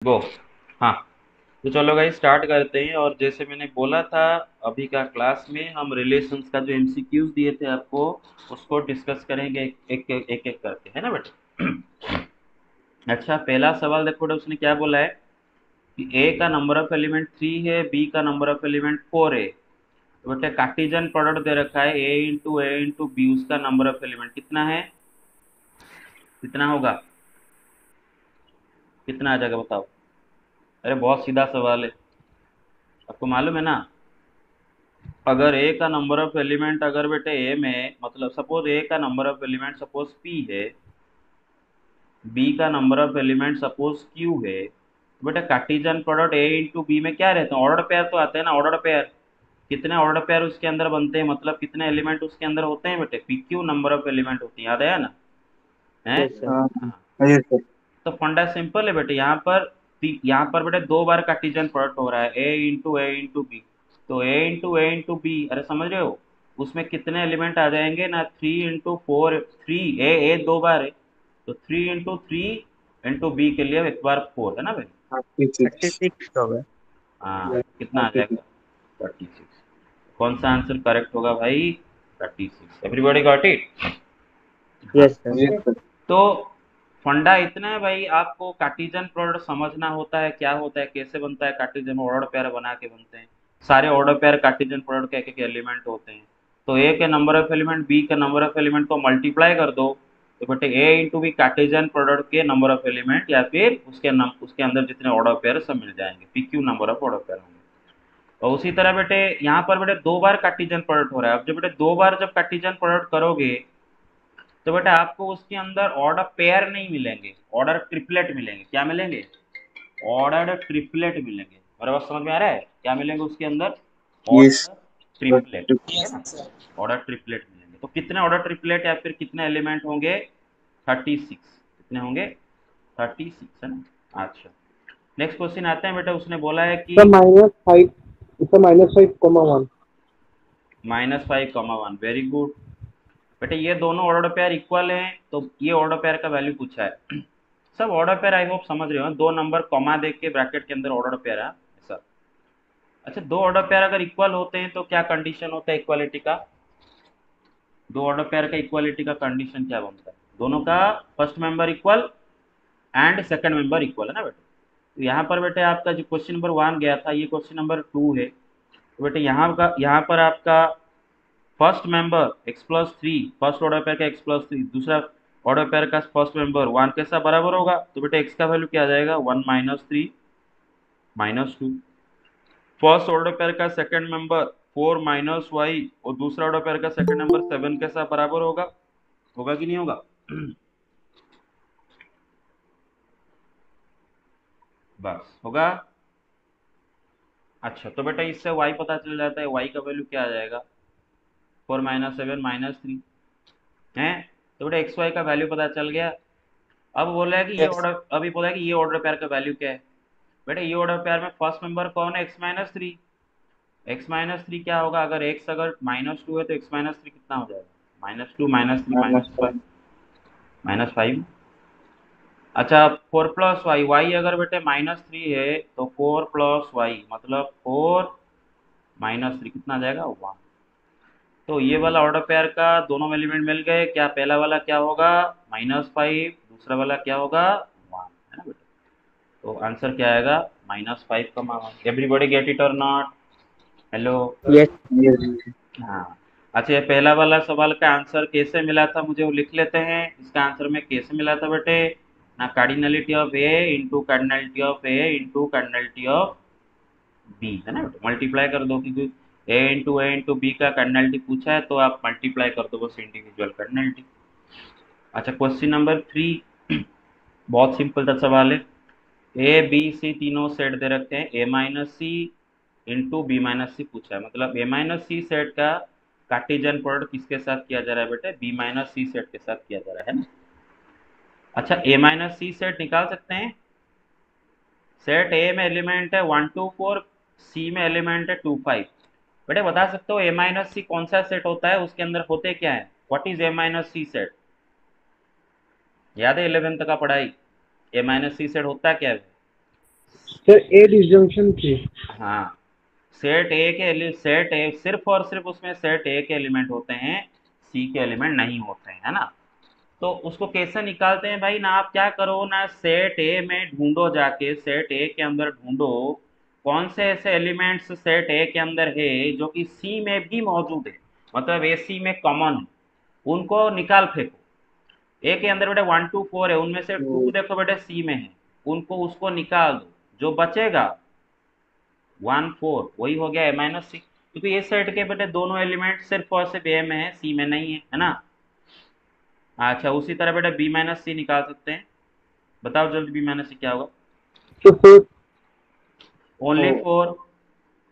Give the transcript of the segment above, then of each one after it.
गो। हाँ, तो चलो गाइस स्टार्ट करते हैं। और जैसे मैंने बोला था, अभी का क्लास में हम रिलेशंस का जो एमसीक्यूज दिए थे आपको, उसको डिस्कस करेंगे एक एक करके, है ना बेटे। अच्छा, पहला सवाल देखो बेटा, उसने क्या बोला है कि ए का नंबर ऑफ एलिमेंट 3 है, बी का नंबर ऑफ एलिमेंट 4 है। तो बेटे कार्टेशियन प्रोडक्ट दे रखा है ए इंटू बी, उसका नंबर ऑफ एलिमेंट कितना है, कितना होगा, कितना आ जाएगा बताओ। अरे बहुत सीधा सवाल है, आपको मालूम है ना। अगर ए का नंबर ऑफ एलिमेंट, अगर बेटे ए में मतलब सपोज ए का number of element suppose P है, बी का number of element suppose Q है, तो बेटा Cartesian product A into B में क्या रहते हैं, ऑर्डर पेयर तो आते हैं ना, ऑर्डर पेयर। कितने ऑर्डर पेयर उसके अंदर बनते हैं, मतलब कितने एलिमेंट उसके अंदर होते हैं बेटे, P Q number of element होती है, याद आया ना, है। Yes sir. हाँ, यस सर। तो फंडा सिंपल है बेटे, यहाँ पर बेटे दो बार कार्टेशियन प्रोडक्ट हो रहा है, ए इंटू बी। तो ए इंटू बी, अरे समझ रहे हो, उसमें कितने एलिमेंट आ जाएंगे ना, 3 इंटू 4, ए दो बार है, तो 3 इंटू 3 इंटू बी के लिए एक बार 4 है ना भाई। 36। 36 होगा। हाँ, कितना आ 36। जाएगा, 36। कौन सा आंसर करेक्ट होगा भाई, 36। Everybody got it. हाँ, यस सर। Yes sir. तो फंडा इतना है भाई, आपको कार्टेशियन प्रोडक्ट समझना होता है, क्या होता है, कैसे बनता है कार्टेशियन, ऑर्डर पेयर बना के बनते हैं सारे ऑर्डर पेयर, कार्टेशियन प्रोडक्ट के एक एक एलिमेंट होते हैं। तो ए के नंबर ऑफ एलिमेंट बी के नंबर ऑफ एलिमेंट को मल्टीप्लाई कर दो, तो बेटे ए इंटू बी कार्टेशियन प्रोडक्ट के नंबर ऑफ एलिमेंट या फिर उसके अंदर जितने ऑर्डर पेयर सब मिल जाएंगे, P Q number of order pair होंगे। और उसी तरह बेटे यहाँ पर बेटे दो बार कार्टेशियन प्रोडक्ट हो रहा है। अब जब बेटे दो बार जब कार्टेशियन प्रोडक्ट करोगे, तो बेटा आपको उसके अंदर ऑर्डर पेयर नहीं मिलेंगे, ऑर्डर ट्रिपलेट मिलेंगे। क्या मिलेंगे, ऑर्डर ट्रिपलेट मिलेंगे। मेरे बात समझ में आ रहा है, क्या मिलेंगे उसके अंदर, यस ऑर्डर ट्रिपलेट, ठीक है ना। ऑर्डर ट्रिपलेट मिलेंगे, तो कितने ऑर्डर ट्रिपलेट या फिर कितने एलिमेंट होंगे, 36। कितने होंगे, 36, है ना। अच्छा, नेक्स्ट क्वेश्चन आते हैं बेटा, उसने बोला है कि सर -5। सर -5, 1। -5, 1। वेरी गुड बेटे, ये दोनों ऑर्डर पेयर इक्वल हैं, तो ये ऑर्डर पेयर का वैल्यू पूछा है। सब ऑर्डर पेयर आई होप समझ रहे हो, दो नंबर कॉमा दे के ब्रैकेट के अंदर ऑर्डर पेयर है ऐसा। अच्छा, दो ऑर्डर पेयर अगर इक्वल होते हैं तो क्या कंडीशन होता है इक्वालिटी का, दो ऑर्डर पेयर का इक्वालिटी का कंडीशन क्या बनता है, दोनों का first member equal and second member equal, है ना बेटे। तो यहाँ पर बेटे आपका जो क्वेश्चन नंबर 1 गया था, ये क्वेश्चन नंबर 2 है। तो बेटे यहाँ पर आपका first member x+3, first order pair का x+3, दूसरा ऑर्डर पेयर का फर्स्ट मेंबर 1 के साथ बराबर होगा, तो बेटा x का वैल्यू क्या आ जाएगा, 1 - 3 - 2। फर्स्ट ऑर्डर पेयर का सेकंड मेंबर 4 - y, और दूसरा ऑर्डर पेयर का सेकंड नंबर 7 के साथ बराबर होगा, होगा कि नहीं होगा। बस होगा। अच्छा, तो बेटा इससे y पता चल जाता है, y का वैल्यू क्या आ जाएगा, 4 - 7 - 3 है। तो बेटा एक्स वाई का वैल्यू पता चल गया। अब बोला है कि ये यस। ऑर्डर, अभी बोला है कि ये ऑर्डर पेयर का वैल्यू क्या है। बेटा ये ऑर्डर पेयर में फर्स्ट मेंबर कौन है, x-3। x-3 क्या होगा, अगर x अगर -2 है तो x-3 कितना हो जाएगा, -2 -3 -5, -5। अच्छा, 4 + y, y अगर बेटे -3 है तो 4 + y मतलब 4 - 3 कितना आ जाएगा, 1। तो ये वाला ऑर्डर पेयर का दोनों एलिमेंट मिल गए, क्या पहला वाला क्या होगा, -5, दूसरा वाला क्या होगा, 1, है ना बेटा। तो आंसर क्या आएगा, -5, 1। एवरीबॉडी गेट इट और नॉट, हेलो। यस। यस। हाँ। अच्छा, ये पहला वाला सवाल का आंसर कैसे मिला था, मुझे वो लिख लेते हैं। इसका आंसर में कैसे मिला था बेटे, ना cardinality of A into cardinality of A into cardinality of B, है ना बेटे। मल्टीप्लाई कर दो, क्योंकि ए इंटू बी का कार्डिनलिटी पूछा है, तो आप मल्टीप्लाई कर दो बस इंडिविजुअल कार्डिनलिटी। अच्छा, क्वेश्चन नंबर 3 बहुत सिंपल सा सवाल है। ए बी सी तीनों सेट दे रखे हैं, A - C into B - C पूछा है, मतलब A - C सेट का कार्टेशियन प्रोडक्ट किसके साथ किया जा रहा है बेटे, B - C सेट के साथ किया जा रहा है ना। अच्छा, A - C सेट निकाल सकते हैं। सेट ए में एलिमेंट है 1 2 4, सी में एलिमेंट है 2 5। बेटे बता सकते हो A - C कौन सा सेट होता है, उसके अंदर होते क्या है, what is A - C set, याद है 11th का पढ़ाई, A - C सेट होता क्या है। सर ए डिसजंक्शन थी। हाँ, सेट ए के सेट ए सिर्फ और सिर्फ उसमें सेट ए के एलिमेंट होते हैं, सी के एलिमेंट नहीं होते हैं, है ना। तो उसको कैसे निकालते हैं भाई, ना आप क्या करो ना, सेट ए में ढूंढो, जाके सेट ए के अंदर ढूंढो कौन से ऐसे एलिमेंट्स सेट ए के अंदर है जो कि सी में भी मौजूद है, मतलब ए सी में कॉमन, उनको निकाल फेंको। ए के अंदर बेटा 1 2 4 है, उनमें से 2 देखो बेटा सी में है, उनको उसको निकाल दो, जो बचेगा 1 4 वही हो गया ए माइनस सी, क्योंकि ये सेट के बेटे दोनों एलिमेंट सिर्फ और सिर्फ ए में है, सी में नहीं है ना। अच्छा, उसी तरह बेटा बी माइनस सी निकाल सकते हैं, बताओ जल्दी बी माइनस सी क्या होगा। तो फिर ओनली 4,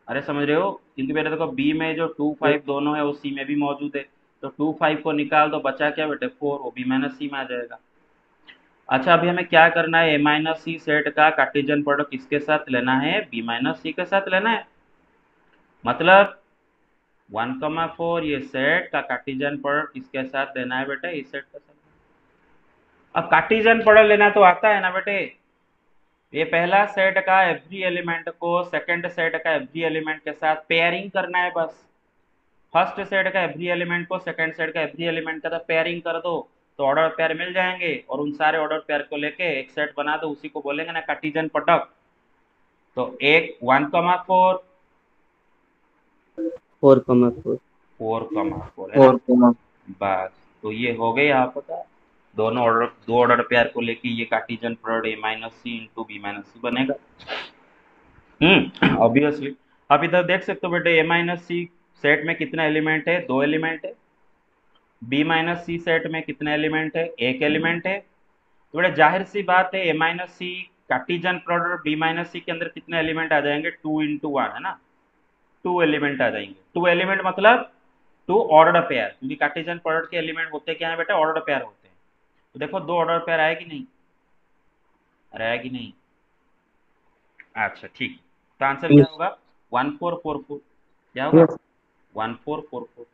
अरे समझ रहे हो, क्योंकि बेटा देखो बी में जो 2 5 दोनों है वो सी में भी मौजूद है, तो 2 5 को निकाल दो, बचा क्या बेटे 4, वो बी माइनस सी में आ जाएगा। अच्छा, अभी हमें क्या करना है, ए माइनस सी सेट का कार्टेशियन प्रोडक्ट किसके साथ लेना है, बी माइनस सी के साथ लेना है, मतलब 1 4 ये सेट का कार्टेशियन प्रोडक्ट किसके साथ लेना है बेटे, इस सेट के साथ। अब कार्टेशियन प्रोडक्ट लेना तो आता है ना बेटे, ये पहला सेट का एवरी एलिमेंट को सेकंड सेट का एवरी एलिमेंट के साथ पेयरिंग करना है बस। फर्स्ट सेट का एवरी एलिमेंट को सेकंड सेट का एवरी एलिमेंट के साथ पेयरिंग कर दो, तो ऑर्डर पेयर मिल जाएंगे, और उन सारे ऑर्डर पेयर को लेके एक सेट बना दो, उसी को बोलेंगे ना कार्टेशियन प्रोडक्ट। तो एक 1 4 4,4 4 है ना, और कॉमा। बस। तो ये हो गए आपका दोनों ऑर्डर, दो ऑर्डर पेयर को लेके ये Cartesian product A minus C into B minus C बनेगा। ऑब्वियसली। आप इधर देख सकते हो बेटे, ए माइनस सी सेट में कितना एलिमेंट है, 2 एलिमेंट है। बी माइनस सी सेट में कितने एलिमेंट है, 1 एलिमेंट है। तो बेटा जाहिर सी बात है, ए माइनस सी कार्टेशियन प्रोडक्ट बी माइनस सी के अंदर कितने एलिमेंट आ जाएंगे, 2 × 1 है ना, 2 एलिमेंट आ जाएंगे। 2 एलिमेंट मतलब 2 ऑर्डर पेयर, क्योंकि कार्टेशियन प्रोडक्ट के एलिमेंट होते क्या है बेटा, ऑर्डर पेयर होते हैं। तो देखो 2 ऑर्डर पेयर आए कि नहीं, अरे आया कि नहीं। अच्छा ठीक, तो आंसर क्या यस। होगा, 1 4 4 4, क्या होगा, 1 4 4 4।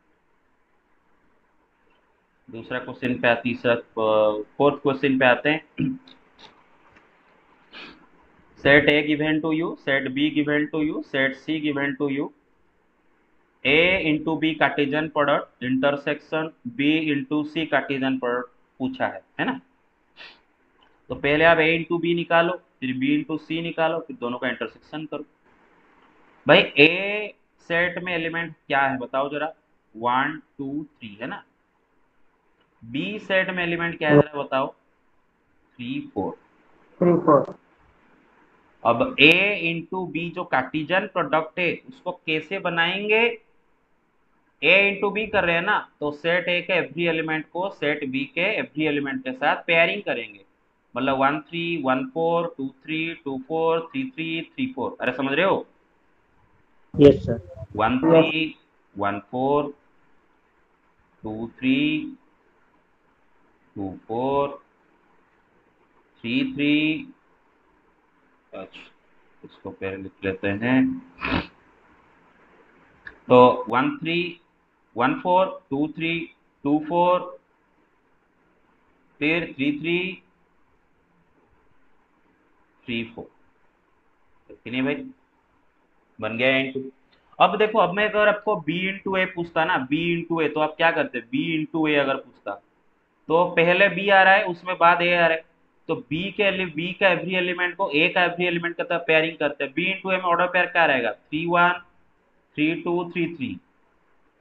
दूसरा क्वेश्चन पे तीसरा फोर्थ क्वेश्चन पे आते हैं। Set A given to you, set B given to you, set C given to you, A into B Cartesian product intersection B into C Cartesian product पूछा है ना। तो पहले आप ए इंटू बी निकालो, फिर बी इंटू सी निकालो, फिर दोनों का इंटरसेक्शन करो। भाई ए सेट में एलिमेंट क्या है बताओ जरा, 1 2 3 है ना। बी सेट में एलिमेंट क्या है जरा बताओ, 3 4। 3 4। अब ए इंटू बी जो कार्टेशियन प्रोडक्ट है उसको कैसे बनाएंगे, ए इंटू बी कर रहे हैं ना, तो सेट ए के एवरी एलिमेंट को सेट बी के एवरी एलिमेंट के साथ पेयरिंग करेंगे, मतलब 1 3 1 4 2 3 2 4 3 3 3 4, अरे समझ रहे हो, यस सर। 1 3 1 4 2 3 2 4 3 3। अच्छा, इसको पहले लिख लेते हैं, तो 1 3 1 4 2 3 2 4, फिर 3 3 3 4, कि नहीं भाई, बन गया इंटू। अब देखो, अब मैं अगर आपको बी इंटू ए पूछता ना, बी इंटू ए, तो आप क्या करते, बी इंटू ए अगर पूछता, तो पहले बी आ रहा है उसमें बाद ए आ रहा है, तो बी का एवरी एलिमेंट को ए का एवरी एलिमेंट का पेयरिंग करते हैं। बी इंटू ए में ऑर्डर पेयर क्या रहेगा, 3 1 3 2 3 3,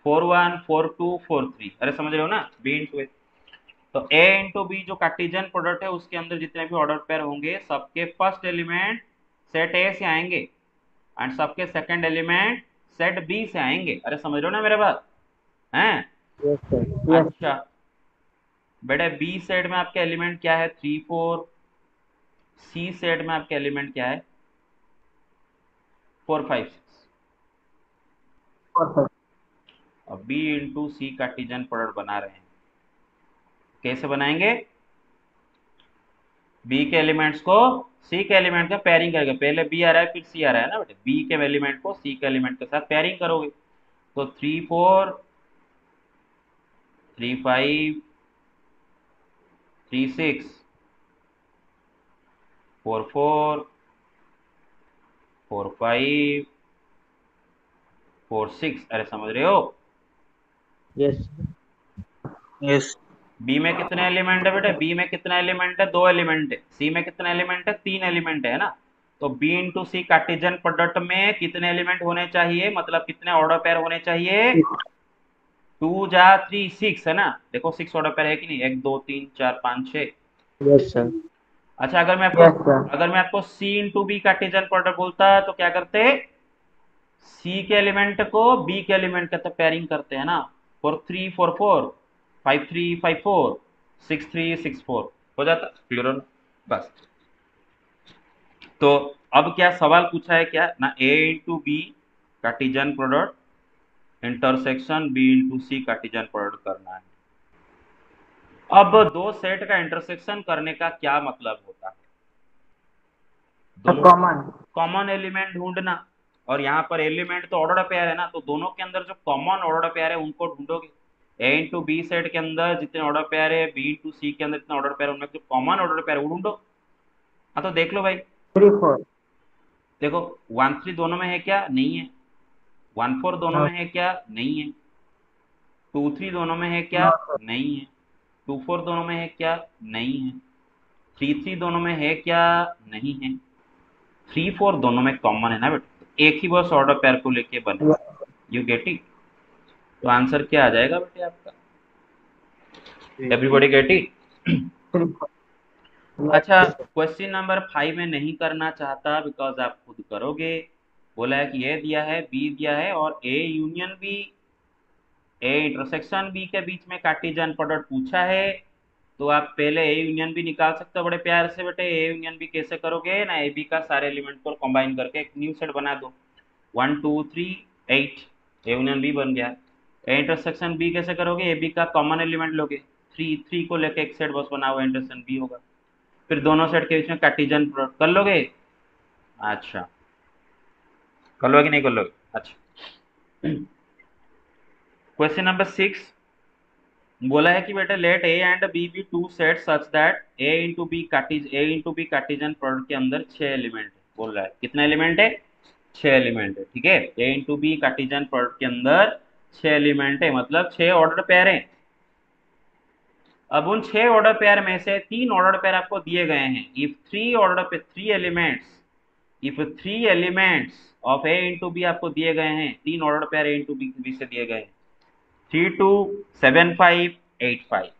4 1 4 2 4 3, अरे समझ रहे हो ना, बी इंटू ए। तो ए इंटू बी जो कार्टेशियन प्रोडक्ट है उसके अंदर जितने भी ऑर्डर पेयर होंगे सबके फर्स्ट एलिमेंट सेट ए से आएंगे, एंड सबके सेकंड एलिमेंट सेट बी से आएंगे, अरे समझ रहे हो ना मेरे बात हैं। Yes sir. यस। अच्छा बेटा, बी सेट में आपके एलिमेंट क्या है, 3 4, सी सेट में आपके एलिमेंट क्या है, 4 5 6। अब B into C Cartesian product बना रहे हैं, कैसे बनाएंगे, बी के एलिमेंट्स को सी के एलिमेंट का पेयरिंग करेंगे, पहले बी आ रहा है फिर सी आ रहा है ना बेटे, बी के एलिमेंट को सी के एलिमेंट के साथ पेयरिंग करोगे, तो 3 4 3 5 3 6 4 4 4 5 4 6, अरे समझ रहे हो? यस यस बी में कितने एलिमेंट है बेटे? बी में कितना एलिमेंट है? 2 एलिमेंट है। सी में कितना एलिमेंट है? 3 एलिमेंट है ना। तो B into C Cartesian product में कितने एलिमेंट होने चाहिए, मतलब कितने ऑर्डर पेयर होने चाहिए? 2 जा 3 6 है ना। देखो 6 ऑर्डर पेयर है कि नहीं? 1 2 3 4 5 6। यस सर अच्छा, यस सर अगर मैं आपको सी इंटू बी कार्टेशियन प्रोडक्ट बोलता तो क्या करते? सी के एलिमेंट को बी के एलिमेंट के साथ पेयरिंग करते हैं ना। 4 3 4 4, 5 3 5 4, 6 3 6 4 हो जाता। क्लियर हो ना? बस। तो अब क्या सवाल पूछा है, क्या ना, A into B Cartesian product intersection B into C Cartesian product करना है। अब दो सेट का इंटरसेक्शन करने का क्या मतलब होता है? दोनों कॉमन कॉमन एलिमेंट ढूंढना। और यहाँ पर एलिमेंट तो ऑर्डर पेयर है ना, तो दोनों के अंदर जो कॉमन ऑर्डर पेयर है उनको ढूंढोगे। ए इंटू बी सेट के अंदर जितने ऑर्डर पेयर है, बी इंटू सी के अंदर जितने ऑर्डर पेयर है, उनमें जो कॉमन ऑर्डर पेयर है वो ढूंढो। हाँ तो देख लो भाई। 3 4 देखो 1 3 दोनों में है क्या? नहीं है। 1 4 दोनों नो में है क्या? नहीं है। 2 3 दोनों में है क्या? नो सर नहीं है। 2 4 दोनों में है क्या? नहीं है। 3 3 दोनों में है क्या? नहीं है। 3 4 दोनों में कॉमन है ना बेटे, एक ही बस ऑर्डर पेयर को लेके बने। You get it? तो आंसर क्या आ जाएगा बेटे आपका? Everybody get it? 3 4 अच्छा, यस क्वेश्चन नंबर 5 में नहीं करना चाहता बिकॉज आप खुद करोगे। बोला है कि ए दिया है, बी दिया है, और A union B, A intersection B के बीच में कार्टेशियन प्रोडक्ट पूछा है। तो आप पहले ए यूनियन बी निकाल सकते हो बड़े प्यार से बेटे। ए यूनियन बी कैसे करोगे ना, ए बी का सारे एलिमेंट को कंबाइन करके एक न्यू सेट बना दो। 1 2 3 8, ए यूनियन बी बन गया। ए इंटरसेक्शन बी कैसे करोगे? ए बी का कॉमन एलिमेंट लोगे, 3 3 को लेके एक सेट बस बना हुआ इंटरसेक्शन बी होगा। फिर दोनों सेट के बीच में कार्टेशियन प्रोडक्ट कर लोगे। अच्छा, कर लोगे कि नहीं कर लोगे? अच्छा। क्वेश्चन नंबर 6 बोला है कि बेटा let A and B be two set such that A into B Cartesian product के अंदर 6 एलिमेंट है। बोल रहा है कितना एलिमेंट है? 6 एलिमेंट है। ठीक है, ए इंटू बी कार्टेशियन प्रोडक्ट के अंदर 6 एलिमेंट है, मतलब 6 ऑर्डर पेयर है। अब उन 6 ऑर्डर पेयर में से 3 ऑर्डर पेयर आपको दिए गए हैं। If three elements, if 3 elements of A into B आपको दिए गए हैं, 3 order pair A into B से दिए गए हैं, 3 2 7 5 8 5,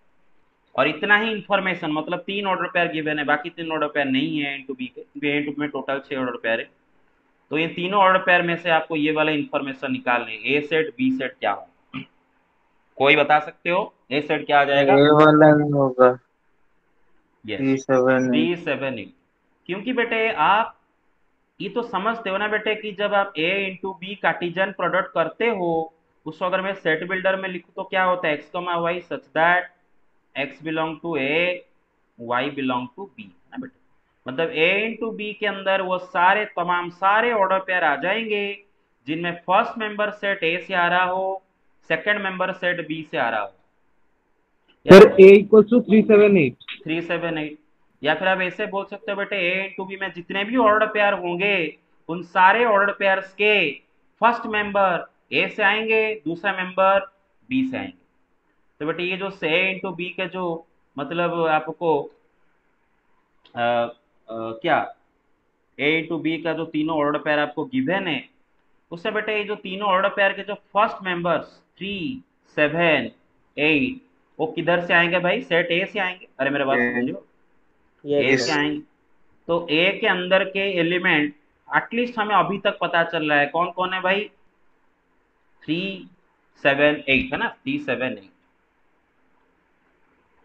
और इतना ही इंफॉर्मेशन, मतलब 3 ऑर्डर पेयर गिवन है, बाकी 3 ऑर्डर पेयर नहीं है इंटू बी के, क्योंकि ए इंटू बी में टोटल 6 ऑर्डर पेयर है। तो ये तीनों ऑर्डर पेयर में से आपको ये वाला इंफॉर्मेशन निकालने, ए सेट बी सेट क्या हो? कोई बता सकते हो? ए सेट क्या आ जाएगा? ये वाला ही होगा यस, 3 7 8 3 7 8। क्योंकि बेटे आप ये तो समझते हो ना बेटे कि जब आप ए इंटू बी कार्टेशियन प्रोडक्ट करते हो, उसको अगर मैं सेट बिल्डर में लिखूं तो क्या होता है? X comma y such that x belong to A, y belong to B, है ना बेटे। मतलब ए इंटू बी के अंदर वो सारे तमाम सारे ऑर्डर पेयर आ जाएंगे जिनमें फर्स्ट मेंबर सेट ए से आ रहा हो, सेकंड मेंबर सेट बी से आ रहा हो, या सर फिर A इक्वल टू 3 7 8। 3 7 8। या फिर आप ऐसे बोल सकते हो बेटे ए इंटू बी में जितने भी ऑर्डर पेयर होंगे उन सारे ऑर्डर पेयर्स के फर्स्ट मेंबर ए से आएंगे, दूसरा मेंबर बी से आएंगे। तो बेटे ये जो ए इंटू बी के जो मतलब आपको क्या ए इंटू बी का जो तीनों ऑर्डर पेयर आपको गिवन है, उससे बेटे ये जो तीनों ऑर्डर पेयर के जो फर्स्ट मेंबर्स 3 7 8, वो किधर से आएंगे भाई? सेट ए से आएंगे। अरे मेरे बात समझियो, ए यस से यस सर आएंगे। तो ए के अंदर के एलिमेंट एटलीस्ट हमें अभी तक पता चल रहा है कौन कौन है भाई? 3 7 8 है ना, 3 7 8।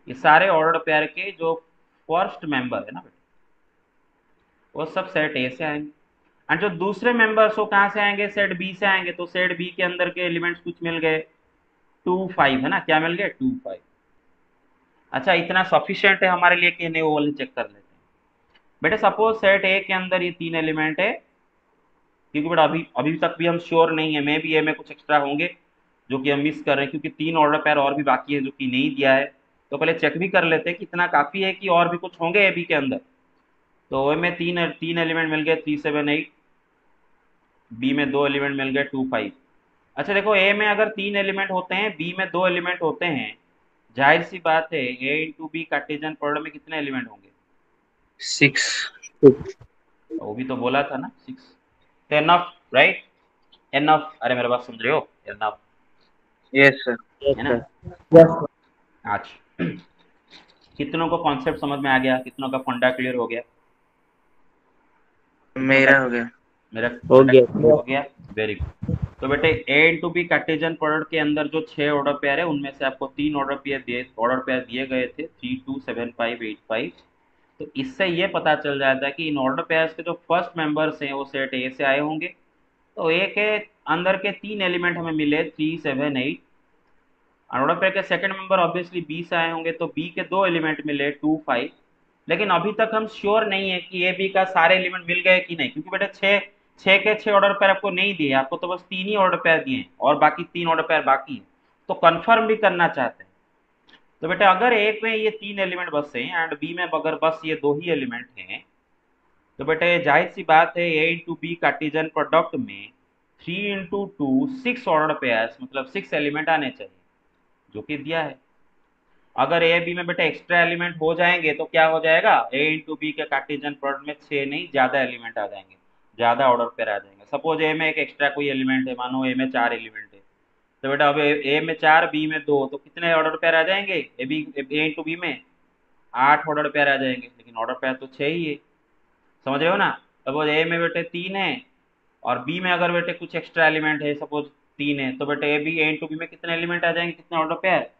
ये सारे ऑर्डर पेयर के जो फर्स्ट मेंबर है ना बेटा, वो सब सेट ए से आएंगे। और जो दूसरे मेंबर्स वो कहाँ से आएंगे? सेट बी से आएंगे। तो सेट बी के अंदर के एलिमेंट्स कुछ मिल गए, 2 5 है ना, क्या मिल गया? 2 5। अच्छा, इतना सफिशिएंट है हमारे लिए कि नहीं, वो वाले चेक कर लेते हैं। बेटे सपोज सेट ए के अंदर ये 3 एलिमेंट है, क्योंकि बेटा अभी अभी तक भी हम श्योर नहीं है, मे भी ए में कुछ एक्स्ट्रा होंगे जो कि हम मिस कर रहे हैं, क्योंकि 3 ऑर्डर पेयर और भी बाकी है जो कि नहीं दिया है। तो पहले चेक भी कर लेते हैं कि इतना काफ़ी है कि और भी कुछ होंगे ए बी के अंदर। तो में तीन तीन एलिमेंट मिल गए, 3 7 8। बी में 2 एलिमेंट मिल गए 2 5। अच्छा देखो, ए में अगर 3 एलिमेंट होते हैं, बी में 2 एलिमेंट होते हैं, जाहिर सी बात है ए इंटू बी कार्टेशियन प्रोडक्ट में कितने एलिमेंट होंगे? 6। वो भी तो बोला था ना 6। तो एनफ, राइट? एनफ, अरे मेरे बात समझ रहे हो? Enough yes sir. Yes, है ना? sir. Yes, sir. अच्छा, कितनों को कॉन्सेप्ट समझ में आ गया? कितनों का फंडा क्लियर हो गया? कितनों का? मेरा हो गया। मेरा हो फंडा गया हो गया। Very good. तो बेटे ए इंटू बी कार्टेशियन प्रोडक्ट के अंदर जो 6 ऑर्डर पेयर है, उनमें से आपको 3 ऑर्डर पेयर दिए गए थे, 3 2 7 5 8 5। तो इससे ये पता चल जाता है कि इन ऑर्डर पेयर्स के जो फर्स्ट मेंबर्स हैं वो सेट ए से आए होंगे। तो ए के अंदर के 3 एलिमेंट हमें मिले 3 7 8। ऑर्डर पेयर के सेकंड मेंबर ऑब्वियसली बी से आए होंगे, तो बी के 2 एलिमेंट मिले 2 5। लेकिन अभी तक हम श्योर नहीं है कि ए बी का सारे एलिमेंट मिल गए कि नहीं, क्योंकि बेटा छः छः के 6 ऑर्डर पेयर आपको नहीं दिए, आपको तो बस 3 ही ऑर्डर पेयर दिए हैं और बाकी 3 ऑर्डर पेयर बाकी है। तो कंफर्म भी करना चाहते हैं। तो बेटा अगर ए में ये 3 एलिमेंट बसे हैं एंड बी में अगर बस ये 2 ही एलिमेंट हैं, तो बेटे जाहिर सी बात है ए इंटू बी कार्टेशियन प्रोडक्ट में 3 इंटू 2 6 ऑर्डर पेयर्स मतलब 6 एलिमेंट आने चाहिए, जो कि दिया है। अगर ए बी में बेटा एक्स्ट्रा एलिमेंट हो जाएंगे तो क्या हो जाएगा? ए इंटू बी के कार्टेशियन प्रोडक्ट में 6 नहीं, ज्यादा एलिमेंट आ जाएंगे, ज्यादा ऑर्डर पेयर आ जाएंगे। सपोज ए में एक एक्स्ट्रा कोई एलिमेंट है, मानो ए में 4 एलिमेंट है, तो बेटा अब ए में 4 बी में 2, तो कितने ऑर्डर पेयर आ जाएंगे? ए इंटू बी में 8 ऑर्डर पेयर आ जाएंगे, लेकिन ऑर्डर पेयर तो 6 ही है। समझ रहे हो ना? सपोज ए में बेटे 3 है और बी में अगर बेटे कुछ एक्स्ट्रा एलिमेंट है, सपोज 3 है, तो बेटे ए इंटू बी में कितने एलिमेंट आ जाएंगे, कितने ऑर्डर पेयर?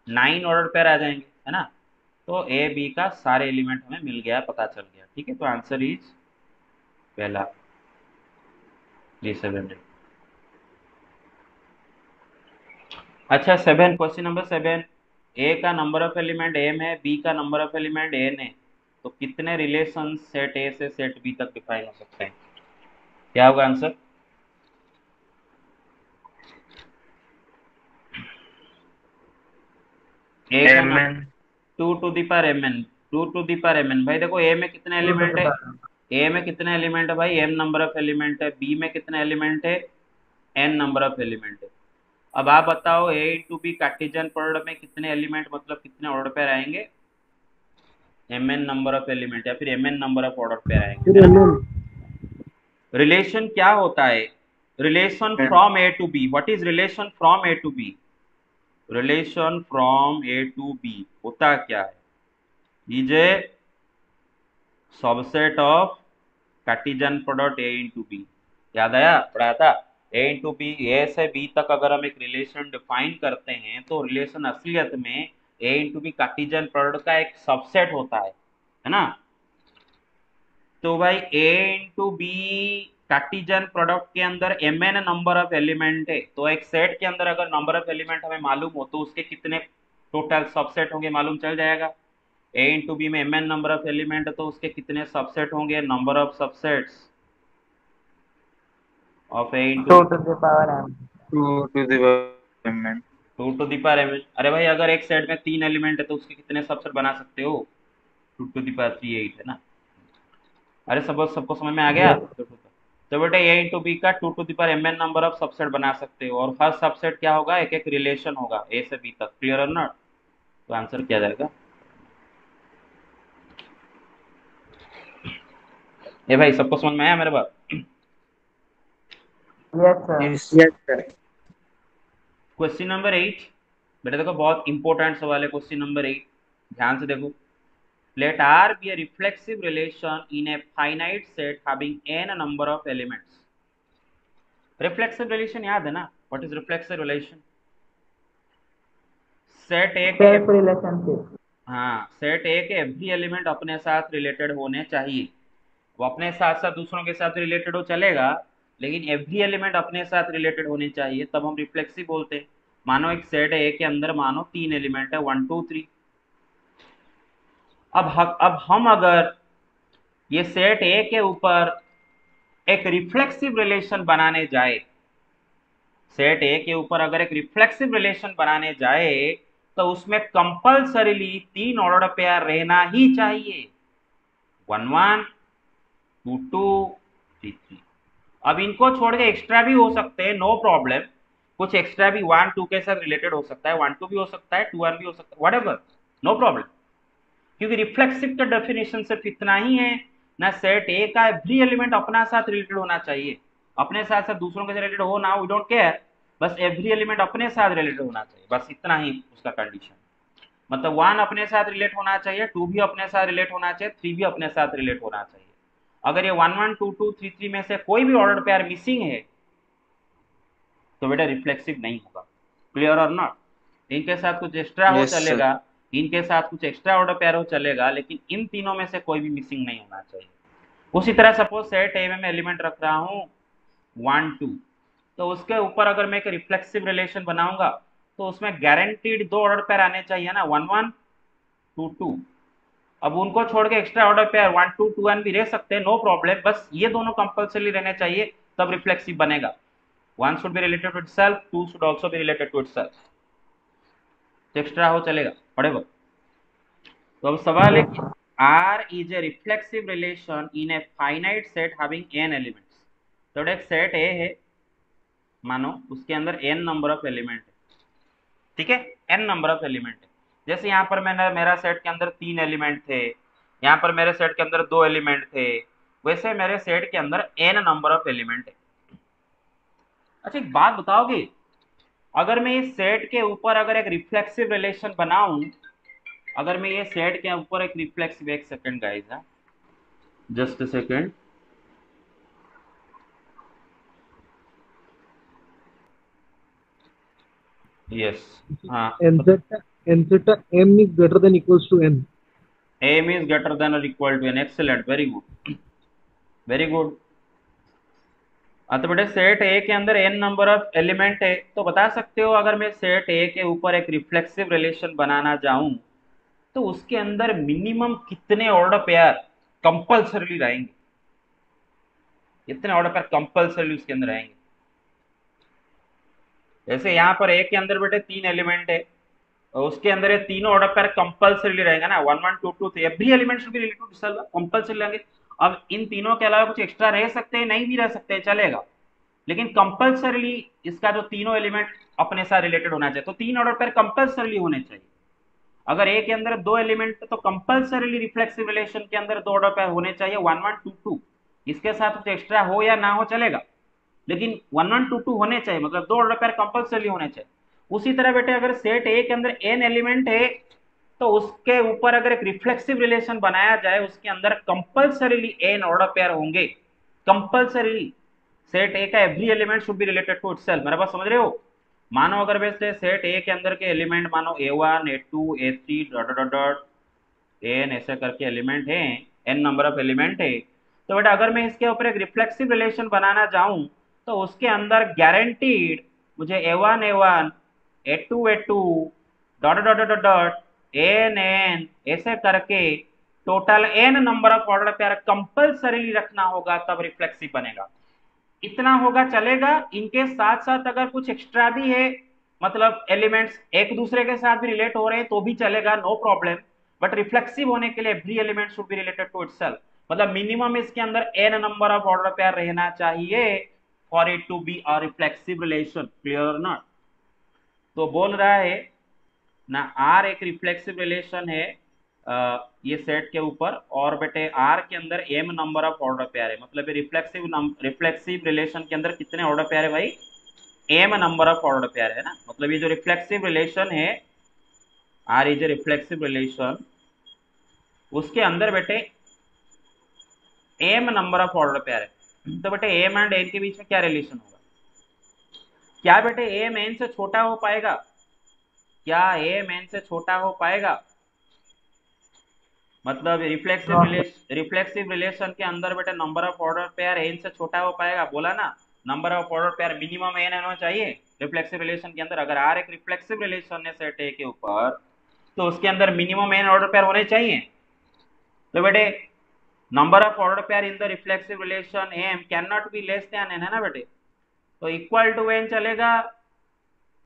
9 ऑर्डर पेयर आ जाएंगे, है ना? तो ए बी का सारे एलिमेंट हमें मिल गया, पता चल गया। ठीक है, तो आंसर इज पहला, जी 7। अच्छा 7, क्वेश्चन नंबर 7। ए का नंबर ऑफ एलिमेंट एम है, बी का नंबर ऑफ एलिमेंट एन है, तो कितने रिलेशन सेट ए से सेट बी तक डिफाइन हो सकते हैं? क्या होगा आंसर? ए का m n. 2 to the power m n, 2 to the power m n. भाई देखो ए में कितने एलिमेंट है? ए में कितने एलिमेंट है भाई? एम नंबर ऑफ एलिमेंट है। बी में कितने एलिमेंट है? एन नंबर ऑफ एलिमेंट है। अब आप बताओ A into B Cartesian product में कितने एलिमेंट मतलब कितने ऑर्डर पेयर आएंगे? M n number of element या फिर m n number of order pair आएंगे, है ना? रिलेशन क्या होता है? Relation from A to B. What is relation from A to B? Relation from A to B होता क्या है? Is a subset of Cartesian product A into B. याद आया? पढ़ाया था। ए इंटू बी, ए से बी तक अगर हम एक रिलेशन डिफाइन करते हैं तो रिलेशन असलियत में A into B Cartesian product का एक सबसेट होता है ना? तो भाई A into B Cartesian product के अंदर m n number of element है, तो एक सेट के अंदर अगर नंबर ऑफ एलिमेंट हमें मालूम हो तो उसके कितने टोटल सबसेट होंगे मालूम चल जाएगा। ए इंटू बी में m n number of element है, तो उसके कितने सबसेट होंगे? Number of subsets of A into 2 B, to the power m. 2 to the power m n. 2 to the power m n. अरे भाई अगर एक सेट में 3 एलिमेंट है तो उसके कितने सबसेट बना सकते हो? 2 टू दी पावर 3 8, है ना? अरे सबको समझ में आ गया? Yes. तो बेटे ए इंटू बी का 2 to the power m n number of subset बना सकते हो, और हर सबसेट क्या होगा? एक एक रिलेशन होगा ए से बी तक। क्लियर और नॉट? तो आंसर क्या जाएगा? ए भाई सबको समझ में आया मेरे बात? Yes, sir. Yes. Yes, sir. Question number 8। बेटा देखो बहुत इंपॉर्टेंट सवाल है क्वेश्चन नंबर 8, ध्यान से देखो। Let R be a reflexive relation in a finite set having n number of elements. Reflexive relation याद है ना? What is reflexive relation? Set A के, Self relationship. हाँ, सेट ए के एवरी एलिमेंट अपने साथ रिलेटेड होने चाहिए। वो अपने साथ साथ दूसरों के साथ रिलेटेड हो चलेगा, लेकिन एवरी एलिमेंट अपने साथ रिलेटेड होने चाहिए, तब हम रिफ्लेक्सिव बोलते हैं। मानो एक सेट ए के अंदर मानो 3 एलिमेंट है 1 2 3। अब हम अगर ये सेट ए के ऊपर एक रिफ्लेक्सिव रिलेशन बनाने जाए, सेट ए के ऊपर अगर एक रिफ्लेक्सिव रिलेशन बनाने जाए, तो उसमें कंपल्सरीली 3 ऑर्डर पेयर रहना ही चाहिए, 1 1 2 2 3 3। अब इनको छोड़ के एक्स्ट्रा भी हो सकते हैं, नो प्रॉब्लम। कुछ एक्स्ट्रा भी 1 2 के साथ रिलेटेड हो सकता है, 1 2 भी हो सकता है, 2 1 भी हो सकता है, व्हाटएवर, नो प्रॉब्लम। क्योंकि रिफ्लेक्सिव का डेफिनेशन सिर्फ इतना ही है ना, सेट ए का एवरी एलिमेंट अपना साथ रिलेटेड होना चाहिए, अपने साथ साथ दूसरों के साथ रिलेटेड हो ना, वी डोंट केयर, बस एवरी एलिमेंट अपने साथ रिलेटेड होना चाहिए, बस इतना ही उसका कंडीशन। मतलब 1 अपने साथ रिलेट होना चाहिए, 2 भी अपने साथ रिलेट होना चाहिए, 3 भी अपने साथ रिलेट होना चाहिए। अगर ये 1 1 2 2 3 3 में से कोई भी ऑर्डर पेयर मिसिंग है तो बेटा रिफ्लेक्सिव नहीं होगा। क्लियर और नॉट? इनके साथ कुछ एक्स्ट्रा हो Yes, sir. चलेगा, इनके साथ कुछ एक्स्ट्रा ऑर्डर पेयर हो चलेगा, लेकिन इन तीनों में से कोई भी मिसिंग नहीं होना चाहिए। उसी तरह सपोज सेट ए में मैं एलिमेंट रख रहा हूँ 1 2, तो उसके ऊपर अगर मैं एक रिफ्लेक्सिव रिलेशन बनाऊंगा तो उसमें गारंटीड 2 ऑर्डर पेयर आने चाहिए ना, 1 1 2 2। अब उनको छोड़ के एक्स्ट्रा ऑर्डर पेयर 1 2 2 1 भी रह सकते हैं, नो प्रॉब्लम, बस ये दोनों कंपल्सरी रहने चाहिए, तब रिफ्लेक्सिव बनेगा। 1 should be related to itself, 2 should also be related to itself, तो एक्स्ट्रा हो चलेगा, whatever। तो अब सवाल है कि R is a reflexive relation in a finite set having n elements। तो एक सेट A है, मानो उसके अंदर n नंबर ऑफ एलिमेंट है, ठीक है, n नंबर ऑफ एलिमेंट है। जैसे यहाँ पर मैंने मेरा सेट के अंदर 3 एलिमेंट थे, यहाँ पर मेरे सेट के अंदर 2 एलिमेंट थे, वैसे मेरे सेट के अंदर n नंबर ऑफ एलिमेंट है। अच्छा एक बात बताओगे, अगर मैं इस सेट के ऊपर अगर एक रिफ्लेक्सिव रिलेशन बनाऊं, अगर मैं ये सेट के ऊपर एक रिफ्लेक्सिव, एक second guys, just a second, yes, हाँ, And theta m is greater than equals to n. m is greater than or equal to n, excellent, very good, very good. तो बेटे सेट ए के अंदर n number of element है, तो बता सकते हो अगर मैं सेट ए के ऊपर एक रिफ्लेक्सिव रिलेशन बनाना चाहूं तो उसके अंदर मिनिमम कितने ऑर्डर पेयर कंपल्सरी रहेंगे, कितने ऑर्डर पेयर कंपल्सरी उसके अंदर रहेंगे। जैसे यहाँ पर ए के अंदर बेटे 3 एलिमेंट है, और उसके अंदर ये तीनों ऑर्डर पेयर कंपल्सरी रहेगा ना, 1 1 2 2 3, every element should be related to self, compulsory रहेंगे। अब इन तीनों के अलावा कुछ एक्स्ट्रा रह सकते हैं, नहीं भी रह सकते हैं, चलेगा, लेकिन कंपल्सरी इसका जो तीनों एलिमेंट अपने साथ रिलेटेड होना चाहिए, तो 3 ऑर्डर पेयर कंपल्सरी होने चाहिए। अगर ए के अंदर 2 एलिमेंट तो कंपल्सरी रिफ्लेक्सिव रिलेशन के अंदर 2 ऑर्डर पेयर होने चाहिए, 1 1 2 2, इसके साथ कुछ एक्स्ट्रा हो या ना हो चलेगा, लेकिन 1 1 2 2 होने चाहिए, मतलब 2 ऑर्डर पेयर कंपल्सरी होने चाहिए। उसी तरह बेटे अगर सेट ए के अंदर n एलिमेंट है तो उसके ऊपर अगर एक रिफ्लेक्सिव रिलेशन बनाया जाए, उसके अंदर कंपल्सरीली n ऑर्डर पेयर होंगे, कंपल्सरीली। सेट ए का every element should be related to itself, मेरे पास समझ रहे हो? मानो अगर वैसे सेट ए के अंदर के एलिमेंट मानो a1 a2 a3 dot dot dot n ऐसे करके एलिमेंट है, n नंबर ऑफ एलिमेंट है, तो बेटा अगर मैं इसके ऊपर एक रिफ्लेक्सिव रिलेशन बनाना चाहूं तो उसके अंदर गारंटीड मुझे a1 a1 a2 a2 dot dot dot dot n n ऐसे करके total n number of order pair compulsory रखना होगा, तब रिफ्लेक्सिव बनेगा। इतना होगा चलेगा, इनके साथ साथ अगर कुछ एक्स्ट्रा भी है, मतलब एलिमेंट्स एक दूसरे के साथ भी रिलेट हो रहे हैं तो भी चलेगा, नो प्रॉब्लम, बट रिफ्लेक्सिव होने के लिए every element should be related to itself, मतलब मिनिमम इसके अंदर n number of order pair रहना चाहिए for it to be a reflexive relation. Clear not? तो बोल रहा है ना R एक रिफ्लेक्सिव रिलेशन है ये सेट के ऊपर, और बेटे R के अंदर m number of order pair है, मतलब रिफ्लेक्सिव रिलेशन के अंदर कितने ऑर्डर पेयर है भाई, m number of order pair है ना, मतलब ये जो रिफ्लेक्सिव रिलेशन है R is a reflexive relation, उसके अंदर बेटे m number of order pair है। तो बेटे m एंड n के बीच में क्या रिलेशन होगा? क्या बेटे m n से छोटा हो पाएगा? क्या m n से छोटा हो पाएगा? मतलब रिफ्लेक्सिव रिलेशन के अंदर बेटा number of order pair n से छोटा हो पाएगा, बोला ना, number of order pair minimum n होना चाहिए रिफ्लेक्सिव रिलेशन के अंदर। अगर R एक रिफ्लेक्सिव रिलेशन है सेट A के ऊपर तो उसके अंदर मिनिमम n ऑर्डर पेयर होने चाहिए। तो बेटे number of order pair in the reflexive relation m can not be less than n, है ना बेटे, तो इक्वल टू n चलेगा,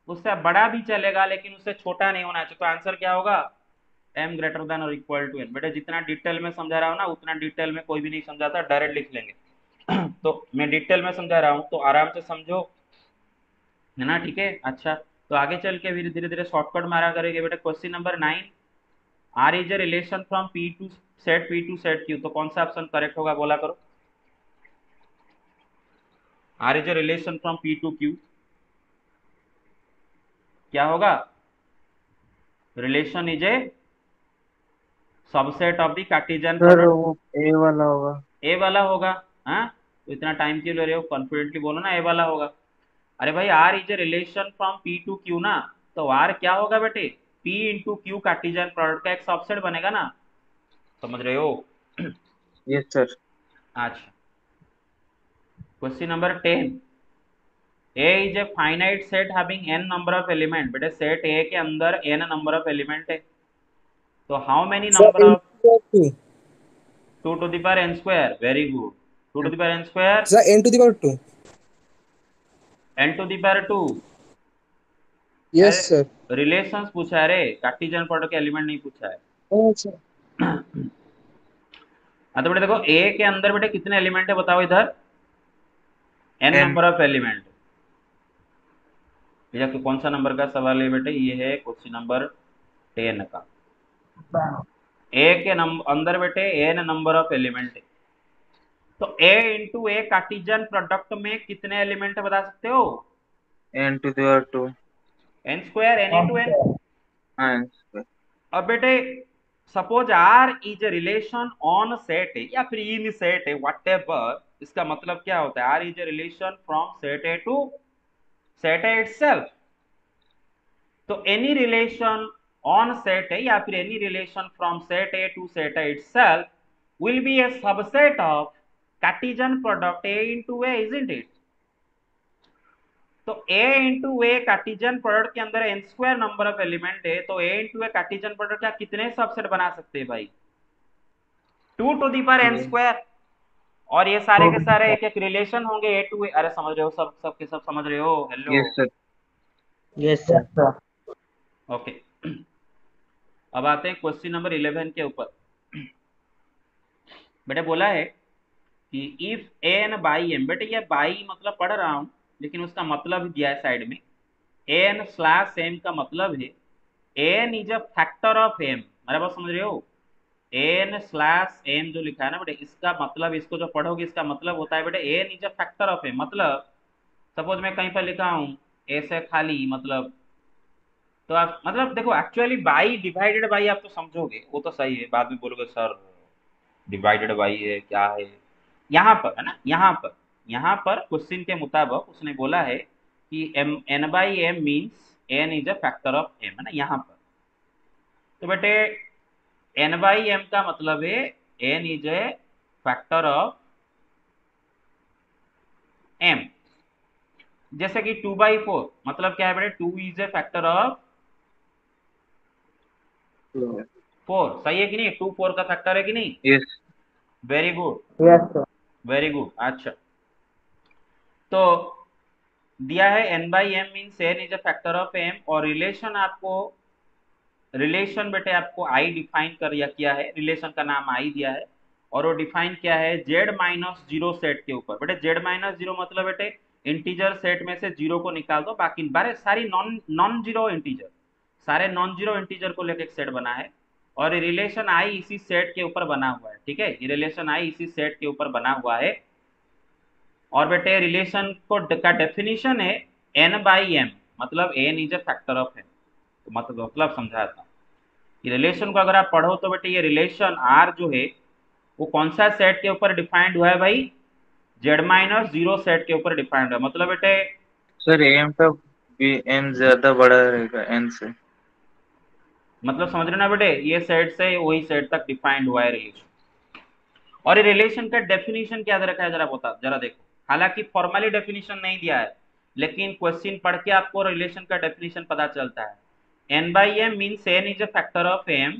उससे बड़ा भी चलेगा लेकिन उससे छोटा नहीं होना चाहिए। तो आंसर क्या होगा? m ग्रेटर देन और इक्वल टू n। बेटे जितना डिटेल में समझा रहा हूँ ना उतना डिटेल में कोई भी नहीं समझाता, डायरेक्ट लिख लेंगे। तो मैं डिटेल में समझा रहा हूँ, तो आराम से समझो, है ना, ठीक है। अच्छा, तो आगे चल के फिर धीरे धीरे शॉर्टकट मारा करेंगे बेटा। Question number 9, R is a relation from P to set Q, तो कौन सा ऑप्शन करेक्ट होगा, बोला करो। R is a relation from P to Q, क्या होगा? Relation is a subset of the Cartesian sir product. वो ए वाला होगा। ए वाला होगा। हाँ, तो इतना टाइम क्यों ले रहे हो, कॉन्फिडेंटली बोलो ना, ए वाला होगा। अरे भाई, R is a relation from P to Q ना, तो आर क्या होगा बेटे, P into Q Cartesian product का एक सबसेट बनेगा ना, समझ रहे हो? Yes sir. अच्छा, question number 10, A is a finite set having N number of element. बेटे सेट ए के अंदर एन नंबर ऑफ एलिमेंट है, तो how many Sir, number into of, the power 2. 2 to the power n square, very good, 2 to the power n square, Sir, n to the power 2. n to the power 2। Yes, अरे sir. Relations पूछा है रे, Cartesian product के element नहीं पूछा है। Oh, sir. हाँ, तो बेटे देखो, ए के अंदर बेटे कितने एलिमेंट है बताओ इधर, n n. Number of element. भैया तो कौन सा नंबर का सवाल है बेटे, ये है क्वेश्चन नंबर 10 का। ए के अंदर बेटे एन नंबर ऑफ एलिमेंट है, तो A into A Cartesian product में कितने एलिमेंट है बता सकते हो? N to the power 2। N square, n into n. हाँ एन स्क्वायर। अब बेटे suppose R is a relation on set है या फिर इन सेट है, व्हाटएवर, इसका मतलब क्या होता है, R is a relation from set A to set A itself. तो any relation on set A या फिर any relation from set A to set A itself will be a subset of Cartesian product A into A, isn't it? तो A into A Cartesian product के अंदर n square number of element है, तो A into A Cartesian product का कितने subset बना सकते हैं भाई, 2 to the power n square. और ये सारे के सारे एक एक रिलेशन होंगे A to A। अरे समझ रहे हो, सब सब के सब समझ रहे हो? Hello, yes sir. Yes, sir. Okay. अब आते हैं क्वेश्चन नंबर 11 के ऊपर। बेटे बोला है कि इफ एन बाई एम, बेटे ये बाई मतलब पढ़ रहा हूं, लेकिन उसका मतलब दिया है साइड में, एन स्लैश एम का मतलब है n is a factor of m. मेरा बात समझ रहे हो? एन स्लैश एम जो लिखा है ना बेटे, इसका मतलब, इसको जो पढ़ोगे इसका मतलब होता है बेटे n is a factor of m. मतलब सपोज मैं कहीं पर लिखा हूं ऐसे खाली, मतलब, तो आप मतलब देखो, एक्चुअली बाई डिवाइडेड बाई आप तो समझोगे, वो तो सही है, बाद में बोलोगे सर डिवाइडेड बाई है क्या है, यहाँ पर है ना, यहाँ पर क्वेश्चन के मुताबिक उसने बोला है कि m n by m means n is a factor of m, है ना, यहाँ पर। तो बेटे एन बाई एम का मतलब है n is a factor of m. जैसे कि 2/4 मतलब क्या है बेटे, 2 इज ए फैक्टर ऑफ 4, सही है कि नहीं? 2 4 का फैक्टर है कि नहीं? Yes. Very good, Yes, sir. Very good. अच्छा, तो दिया है n by m means n is a factor of m, और रिलेशन आपको, रिलेशन बेटे आपको आई डिफाइन कर किया है, रिलेशन का नाम आई दिया है, और वो डिफाइन किया है z-0 सेट के ऊपर। बेटे z-0 मतलब बेटे इंटीजर सेट में से जीरो को निकाल दो, बाकी बारे सारी नॉन नॉन जीरो इंटीजर, सारे नॉन जीरो इंटीजर को लेकर एक सेट बना है, और ये रिलेशन आई इसी सेट के ऊपर बना हुआ है, ठीक है, ये रिलेशन आई इसी सेट के ऊपर बना हुआ है। और बेटे रिलेशन को का डेफिनेशन है n बाई एम, मतलब n is a factor of m. तो मतलब समझाता हूँ, ये रिलेशन को अगर आप पढ़ो तो बेटे ये रिलेशन r जो है वो कौन सा सेट के ऊपर डिफाइंड हुआ है भाई, z-0 सेट के ऊपर डिफाइंड हुआ है। मतलब बेटे, सर एम का भी एम ज्यादा बड़ा रहेगा एन से। मतलब समझ रहे ना बेटे, ये सेट से वही सेट तक डिफाइंड हुआ है रिलेशन। और ये रिलेशन का डेफिनेशन क्या दे रखा है जरा बता, जरा देखो, हालांकि फॉर्मली डेफिनेशन नहीं दिया है, लेकिन क्वेश्चन पढ़ के आपको रिलेशन का डेफिनेशन पता चलता है। n by m means n is a factor of m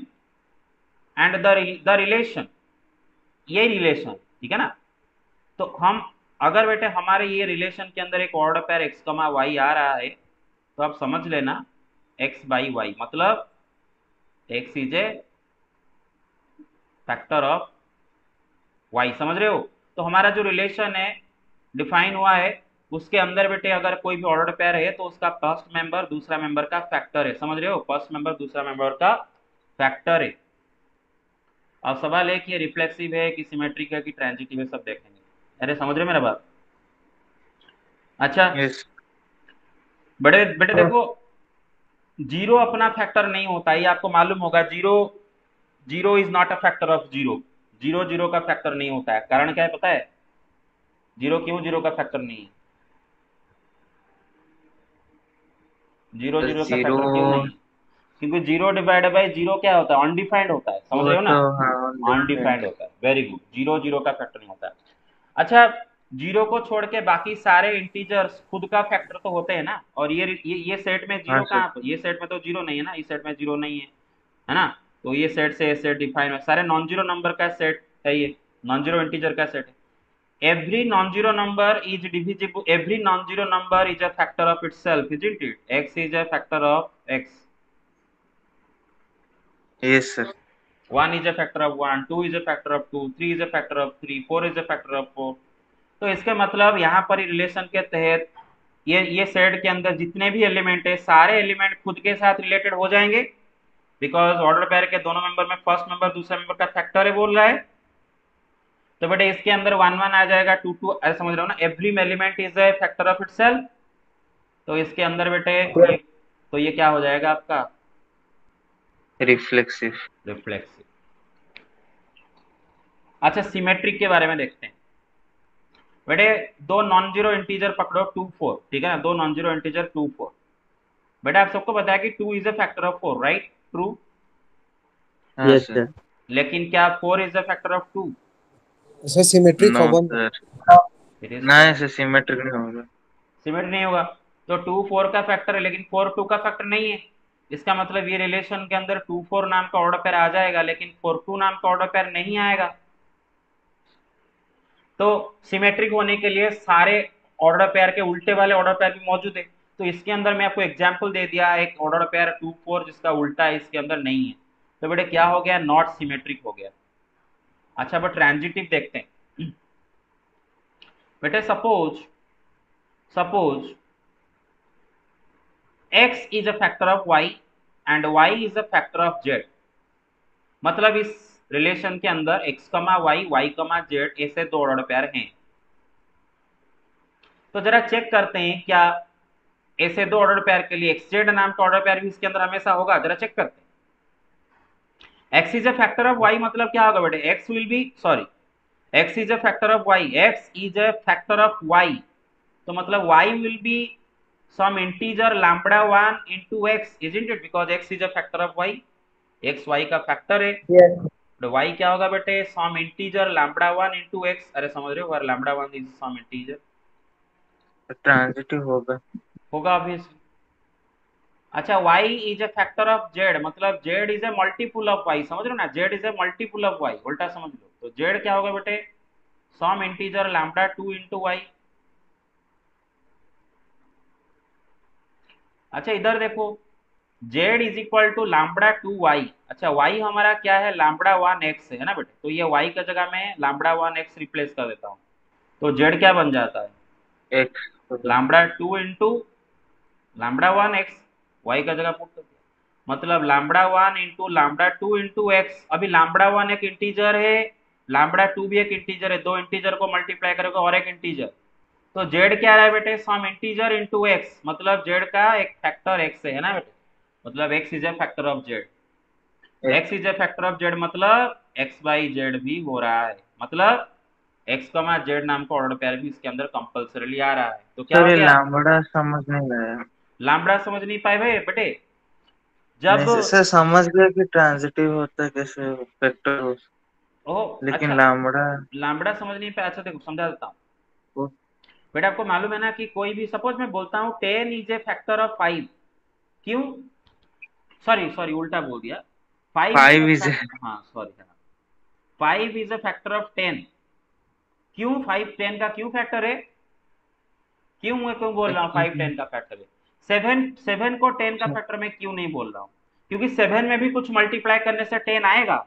and the relation, ये रिलेशन, ठीक है ना। तो हम अगर बेटे हमारे ये रिलेशन के अंदर एक ऑर्डर पेयर x, y आ रहा है, तो आप समझ लेना x बाई वाई मतलब x is a factor of y, समझ रहे हो? तो हमारा जो रिलेशन है डिफाइन हुआ है उसके अंदर बेटे अगर कोई भी ऑर्डर्ड पेयर है तो उसका फर्स्ट मेंबर दूसरा मेंबर का फैक्टर है, समझ रहे हो, फर्स्ट मेंबर दूसरा मेंबर का फैक्टर है। अब सवाल है कि ये रिफ्लेक्सिव है कि सिमेट्रिक है कि ट्रांजिटिव है, सब देखेंगे। अरे समझ रहे हो मेरा बात? अच्छा यस बड़े बेटे देखो, जीरो अपना फैक्टर नहीं होता, ये आपको मालूम होगा। Zero zero is not a factor of zero, zero zero का फैक्टर नहीं होता है। कारण क्या है पता है? जीरो क्यों जीरो का फैक्टर नहीं है? जीरो जीरो का जीरो फैक्टर क्यों नहीं है? क्योंकि जीरो डिवाइडेड बाई जीरो क्या होता है? अनडिफाइंड होता है, समझ वो रहे हो ना? तो हाँ अनडिफाइंड डिफरेंट। होता है, वेरी गुड। जीरो जीरो का फैक्टर नहीं होता है। अच्छा, जीरो को छोड़ के बाकी सारे इंटीजर्स खुद का फैक्टर तो होते हैं ना। और ये सेट में हाँ जीरो सर। कहाँ पर? ये सेट में तो जीरो नहीं है ना, इस सेट में जीरो नहीं है ना? तो ये सेट से सेट डिफाइन है, सारे नॉन जीरो नंबर का सेट है, ये नॉन जीरो इंटीजर का सेट है। every non-zero number is divisible, every non-zero number is a factor of itself, isn't it? X is a factor of x, yes sir. 1 is a factor of 1, 2 is a factor of 2, 3 is a factor of 3, 4 is a factor of 4। तो इसके मतलब यहाँ पर relation के तहत ये set के अंदर जितने भी एलिमेंट है सारे एलिमेंट खुद के साथ रिलेटेड हो जाएंगे, बिकॉज ऑर्डर पेयर के दोनों मेंबर में फर्स्ट मेंबर दूसरे मेंबर का फैक्टर है बोल रहा है। तो बेटे इसके अंदर 1 1 आ जाएगा, 2 2, ऐसे समझ रहे हो ना? Every element is a factor of itself. तो इसके अंदर बेटे ये, तो ये क्या हो जाएगा आपका? रिफ्लेक्सिव। रिफ्लेक्सिव। अच्छा सिमेट्रिक के बारे में देखते हैं। बेटे दो नॉन जीरो इंटीजर पकड़ो 2 4, ठीक है ना? दो नॉन जीरो इंटीजर 2 4। बेटा आप सबको पता है कि 2 is a factor of 4, right? True. हाँ Yes, सर। sir. लेकिन क्या 4 इज अ फैक्टर ऑफ 2? ऐसा सिमेट्रिक नो होगा सर, इट इज ना ऐसे सिमेट्रिक नहीं होगा। सिमेट्रिक नहीं होगा। तो 2 4 का फैक्टर है लेकिन 4 2 का फैक्टर नहीं है। इसका मतलब ये रिलेशन के अंदर 2 4 नाम का ऑर्डर पेयर आ जाएगा लेकिन 4 2 नाम का ऑर्डर पेयर नहीं आएगा। तो सिमेट्रिक होने के लिए सारे ऑर्डर पेयर के उल्टे वाले ऑर्डर पेयर भी मौजूद है। तो इसके अंदर मैं आपको एग्जांपल दे दिया, एक ऑर्डर पेयर 2 4 जिसका उल्टा है इसके अंदर नहीं है। तो बेटे क्या हो गया? नॉट सिमेट्रिक हो गया। अच्छा बट ट्रांजिटिव देखते हैं। बेटे suppose suppose x is a factor of y and y is a factor of z। मतलब इस रिलेशन के अंदर x, y, y, z ऐसे दो ऑर्डर पेयर हैं। तो जरा चेक करते हैं क्या ऐसे दो ऑर्डर पेयर के लिए एक्स जेड नाम का ऑर्डर पेयर भी इसके अंदर हमेशा होगा? जरा चेक करते हैं। x is a factor of y मतलब क्या होगा बेटे? x will B, sorry, x is a factor of y, x is a factor of y। तो मतलब y will be some integer lambda 1 into x, isn't it? Because x is a factor of y, x y का factor है। Yes. तो y क्या होगा बेटे? some integer lambda 1 into x। अरे समझ रहे हो, where lambda 1 is some integer, transitive होगा। होगा ऑब्वियसली। अच्छा y is a factor of z मतलब z is a multiple of y, समझ रहे हो ना? z is a multiple of y, उल्टा समझ लो। तो z क्या होगा बेटे? some integer lambda 2 into y। अच्छा इधर देखो, z is equal to lambda 2y। अच्छा y हमारा क्या है? लैम्बडा 1x है ना बेटे? तो ये y का जगह मैं लैम्बडा 1x रिप्लेस कर देता हूँ। तो z क्या बन जाता है? एक्स होगा। Lambda 2 into lambda 1x, y का जगह पुट कर दिया। मतलब lambda 1 into lambda 2 into x. अभी लैम्बडा 1 एक इंटीजर है, लैम्बडा 2 भी एक इंटीजर है, दो इंटीजर को मल्टीप्लाई करोगे और एक इंटीजर। तो z क्या है बेटे? सम इंटीजर इनटू x, मतलब z का एक फैक्टर x है ना बेटे? मतलब x is a factor of z। x is a factor of z मतलब x बाई z भी हो रहा है, मतलब x, z नाम का ऑर्डर पेयर भी इसके अंदर कंपल्सरीली आ रहा है। तो क्या सर हो ये गया? लैम्बडा समझ नहीं आया। लैम्बडा समझ नहीं पाए भाई बेटे? नहीं जब सर, समझ गया कि ट्रांजिटिव होता है कैसे वेक्टर हो, ओह लेकिन अच्छा, लैम्बडा लैम्बडा समझ नहीं पाया। अच्छा देखो समझा देता हूँ। को बेटा आपको मालूम है ना कि कोई भी, सपोज मैं बोलता हूँ 10 इज ए फैक्टर ऑफ 5, क्यों? सॉरी सॉरी उल्टा बोल दिया। 5 इज अ 5 इज फैक्टर, हाँ sorry, 5 is a factor of 10। क्यों 5 10 का क्यों फैक्टर है? क्यों मैं क्यों बोल रहा हूँ 5 10 का फैक्टर है? 7 7 को 10 का फैक्टर मैं क्यों नहीं बोल रहा हूँ? क्योंकि 7 में भी कुछ मल्टीप्लाई करने से 10 आएगा।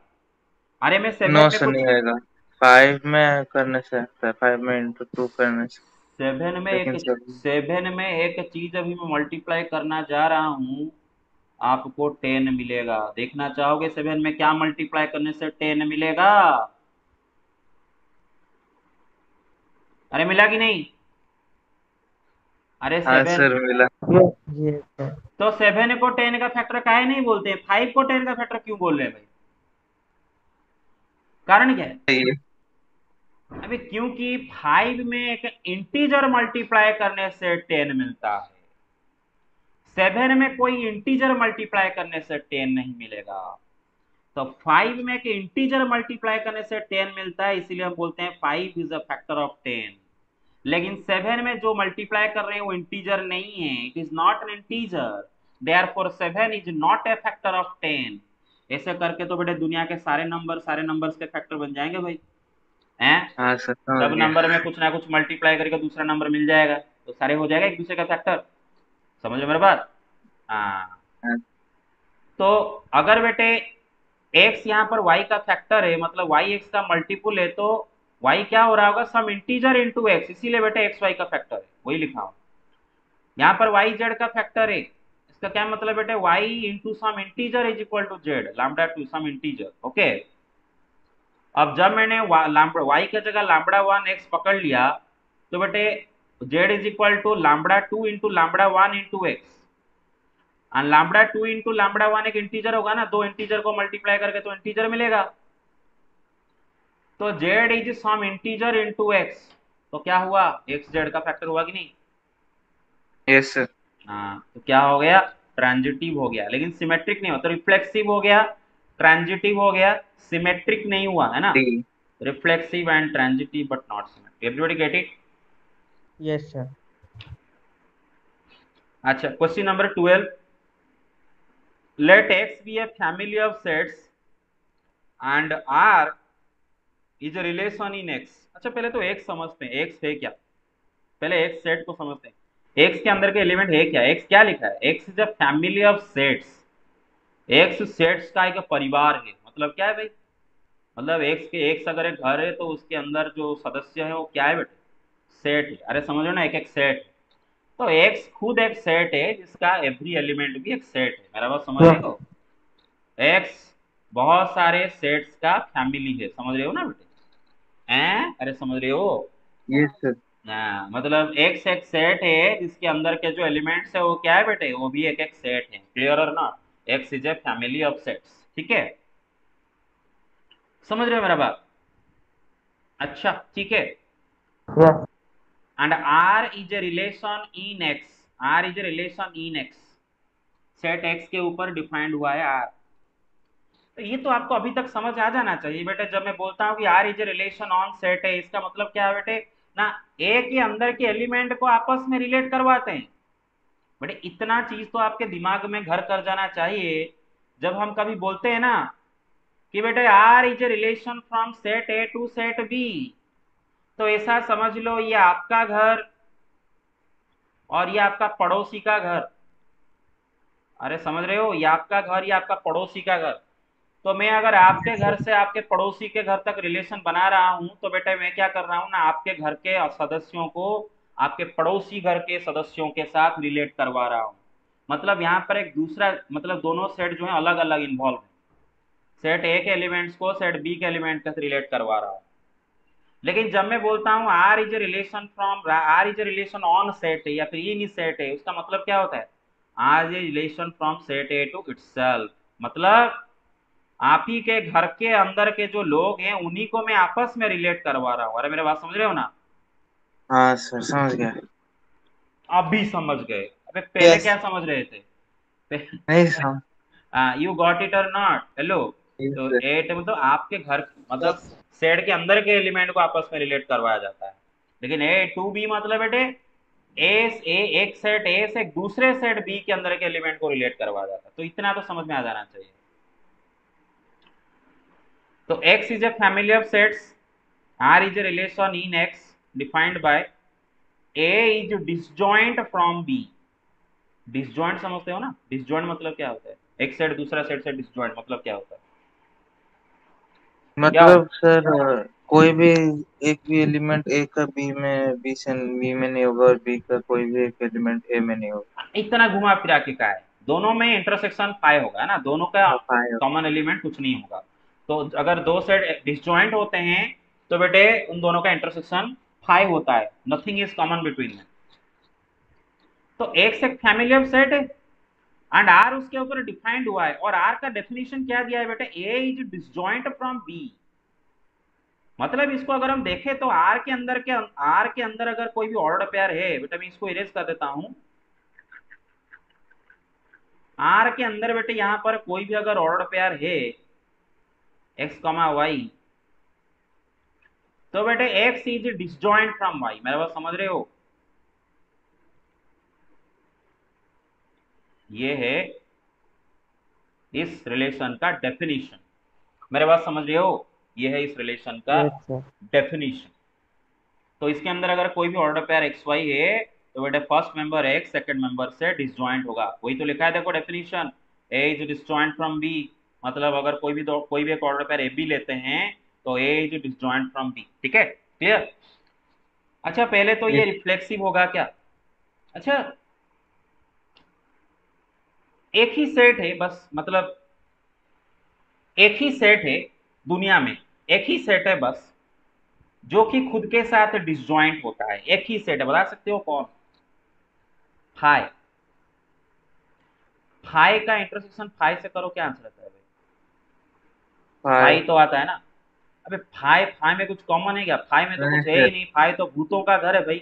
अरे मैं नो 7 में सर कुछ, नहीं आएगा। 5 में करने से आता है, 5 में इंटू 2 करने से। 7 में लेकिन एक सब 7 में एक चीज अभी मैं मल्टीप्लाई करना जा रहा हूँ, आपको 10 मिलेगा। देखना चाहोगे 7 में क्या मल्टीप्लाई करने से 10 मिलेगा? अरे मिला कि नहीं? अरे हाँ 7, सर मिला। ये तो तो 7 को 10 का फैक्टर काहे नहीं बोलते? 5 को 10 का फैक्टर क्यों बोल रहे हैं भाई? कारण क्या है? ये अभी क्योंकि 5 में एक इंटीजर मल्टीप्लाई करने से 10 मिलता है, 7 में कोई इंटीजर मल्टीप्लाई करने से 10 नहीं मिलेगा। तो 5 में एक इंटीजर मल्टीप्लाई करने से 10 मिलता है, इसीलिए हम बोलते हैं 5 इज अ फैक्टर ऑफ 10। लेकिन 7 में जो मल्टीप्लाई कर रहे हैं वो इंटीजर नहीं है, it is not an integer, therefore 7 is not a factor of 10। ऐसे करके तो बेटे दुनिया के सारे नंबर्स के फैक्टर बन जाएंगे भाई, हैं? हाँ सर समझ सब गया। नंबर में कुछ ना कुछ मल्टीप्लाई करके दूसरा नंबर मिल जाएगा, तो सारे हो जाएगा एक दूसरे का फैक्टर। समझ लो मेरी बात? हाँ। हाँ, तो अगर बेटे x यहाँ पर y का फैक्टर है, मतलब y x का मल्टीपुल है, तो y क्या हो रहा होगा? सम इंटीजर इनटू x, इसीलिए बेटे x y का फैक्टर है, वही लिखा हूं। यहाँ पर y z का फैक्टर है, इसका क्या मतलब बेटे? y into some integer is equal to z, lambda two some integer. Okay, अब जब मैंने y की जगह लैम्बडा 1 x पकड़ लिया, तो बेटे z is equal to lambda 2 into lambda 1 into x. और लैम्बडा 2 इंटू लैम्बडा 1 एक इंटीजर होगा ना, दो इंटीजर को मल्टीप्लाई करके तो इंटीजर मिलेगा। तो z is some integer into x, तो क्या हुआ? x z का फैक्टर हुआ कि नहीं? Yes sir. हाँ, तो क्या हो गया? ट्रांजिटिव हो गया, लेकिन सिमेट्रिक नहीं हुआ। तो रिफ्लेक्सिव हो गया, ट्रांजिटिव हो गया, सिमेट्रिक नहीं हुआ, है ना? D. Reflexive and transitive but not symmetric. Everybody get it? Yes sir. अच्छा, question number 12, let x be a family of sets and r is a relation in x। अच्छा, पहले तो x समझते हैं, x है क्या? पहले x सेट को समझते हैं। x के अंदर के एलिमेंट है क्या? x क्या लिखा है? x is a family of sets. x sets का एक परिवार है। मतलब क्या है भाई? मतलब x अगर एक घर है तो उसके अंदर जो सदस्य है वो क्या है बेटे? सेट है। अरे समझो ना, एक एक सेट है। तो x खुद एक सेट है जिसका एवरी एलिमेंट भी एक सेट है। मेरा बात समझ रहे हो? x बहुत सारे सेट्स का फैमिली है, समझ रहे हो ना बेटे? हैं? अरे समझ रहे हो? Yes sir. हाँ, मतलब x एक सेट है जिसके अंदर के जो एलिमेंट्स है वो क्या है बेटे? वो भी एक एक सेट है। क्लियर और not? x is a family of sets. ठीक है, समझ रहे हो मेरा बात? अच्छा, ठीक है। Yes. And r is a relation in x, r is a relation in x, set x के ऊपर डिफाइंड हुआ है r। तो ये तो आपको अभी तक समझ आ जाना चाहिए बेटे। जब मैं बोलता हूँ कि r is a relation on set है, इसका मतलब क्या है बेटे? ना a के अंदर के एलिमेंट को आपस में रिलेट करवाते हैं। बट इतना चीज तो आपके दिमाग में घर कर जाना चाहिए, जब हम कभी बोलते हैं ना कि बेटे R is a relation from set A to set B, तो ऐसा समझ लो ये आपका घर और ये आपका पड़ोसी का घर। अरे समझ रहे हो? ये आपका घर, ये आपका पड़ोसी का घर। तो मैं अगर आपके घर से आपके पड़ोसी के घर तक रिलेशन बना रहा हूं, तो बेटे मैं क्या कर रहा हूं ना, आपके घर के सदस्यों को आपके पड़ोसी घर के सदस्यों के साथ रिलेट करवा रहा हूं। मतलब यहाँ पर एक दूसरा, मतलब दोनों सेट जो है अलग अलग इन्वॉल्व है। सेट ए के एलिमेंट्स को सेट बी के एलिमेंट के साथ रिलेट करवा रहा हूं। लेकिन जब मैं बोलता हूँ R is a relation from, R is a relation on set है या फिर इन सेट है, उसका मतलब क्या होता है? R is a relation from set A to itself. मतलब आप ही के घर के अंदर के जो लोग हैं उन्हीं को मैं आपस में रिलेट करवा रहा हूँ। अरे मेरे बात समझ रहे हो ना? हाँ सर समझ गया। अभी समझ गए? अबे पहले यस। क्या समझ रहे थे? नहीं समझ। यू गॉट इट और नॉट? हेलो। यस तो सर। एट मतलब आपके घर, मतलब सेट के अंदर के एलिमेंट को आपस में रिलेट करवाया जाता है। लेकिन ए टू बी मतलब बेटे एक सेट ए से एक दूसरे सेट बी के अंदर के एलिमेंट को रिलेट करवाया जाता है। तो इतना तो समझ में आ जाना चाहिए। तो x is a family of sets, r is a relation in x defined by a is disjoint from b। Disjoint समझते हो ना? डिसजॉइंट मतलब क्या होता है? एक सेट दूसरा सेट से डिसजॉइंट मतलब क्या होता है? मतलब सर कोई भी एक भी एलिमेंट ए का बी में नहीं होगा और बी का कोई भी एक एलिमेंट ए में नहीं होगा। इतना घुमा फिरा के का है, दोनों में इंटरसेक्शन फाइव होगा ना, दोनों का हाँ फाइव। कॉमन एलिमेंट कुछ नहीं होगा। तो अगर दो सेट डिसजॉइंट होते हैं तो बेटे उन दोनों का इंटरसेक्शन फाइव होता है, नथिंग इज कॉमन बिटवीन में। तो एक्स एक फैमिली ऑफ सेट है एंड आर उसके ऊपर डिफाइंड हुआ है, और आर का डेफिनेशन क्या दिया है बेटे, ए इज डिसजॉइंट फ्रॉम बी। मतलब इसको अगर हम देखें तो आर के अंदर अगर कोई भी ऑर्डर पेयर है, बेटा मैं इसको इरेज कर देता हूं, आर के अंदर बेटे यहां पर कोई भी अगर ऑर्डर पेयर है एक्स कॉमा वाई, तो बेटे x is disjoint from y. मेरा बात समझ रहे हो? ये है इस रिलेशन का डेफिनेशन। मेरे बात समझ रहे हो? ये है इस रिलेशन का yes sir, डेफिनेशन। तो इसके अंदर अगर कोई भी ऑर्डर पेयर एक्स वाई है तो बेटे first member x second member से डिसजॉइंट होगा। वही तो लिखा है देखो definition, A is disjoint from B. मतलब अगर कोई भी एक ऑर्डर पेयर ए बी लेते हैं तो ए इज डिसजॉइंट फ्रॉम बी। ठीक है, क्लियर? अच्छा पहले तो ये रिफ्लेक्सिव होगा क्या? अच्छा एक ही सेट है बस, मतलब एक ही सेट है दुनिया में, एक ही सेट है बस जो कि खुद के साथ डिसजॉइंट होता है। एक ही सेट है, बता सकते हो कौन? फाई। फाई का इंटरसेक्शन फाई से करो, क्या आंसर आता है भाई? Phi five. तो आता है ना। अबे फाई फाई में कुछ कॉमन है क्या? फाई में तो नहीं कुछ है ही सर। नहीं, फाई तो भूतों का घर है भाई।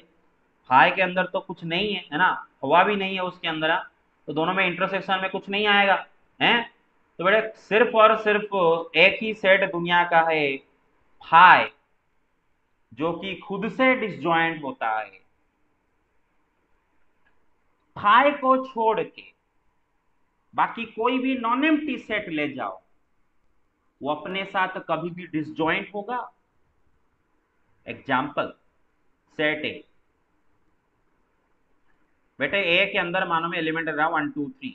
फाई के अंदर तो कुछ नहीं है ना, हवा भी नहीं है उसके अंदर, हाँ? तो दोनों में इंटरसेक्शन में कुछ नहीं आएगा हैं। तो बेटे सिर्फ और सिर्फ एक ही सेट दुनिया का है, फाई, जो कि खुद से डिसजॉइंट होता है। फाई को छोड़ के बाकी कोई भी नॉन एम्प्टी सेट ले जाओ, वो अपने साथ कभी भी डिसजॉइंट होगा। एग्जाम्पल, सेट ए, बेटे ए के अंदर मानो में एलिमेंट रहा 1 2 3।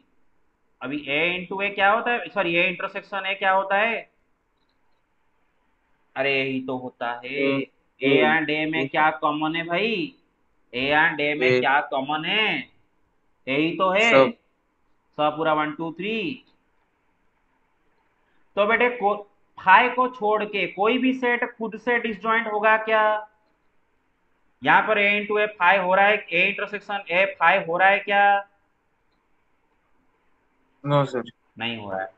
अभी ए इंटू ए क्या होता है, सॉरी ए इंटरसेक्शन ए क्या होता है? अरे यही तो होता है। ए ए ए एंड ए में क्या कॉमन है भाई? ए एंड ए में ए क्या कॉमन है? यही तो है, सब। सब पूरा 1 2 3। तो बेटे फाई को छोड़ के कोई भी सेट खुद से डिसजॉइंट होगा क्या? यहाँ पर ए इंटू ए फाइव हो रहा है, ए इंटरसेक्शन ए फाइव हो रहा है क्या? No sir. नहीं हो रहा है।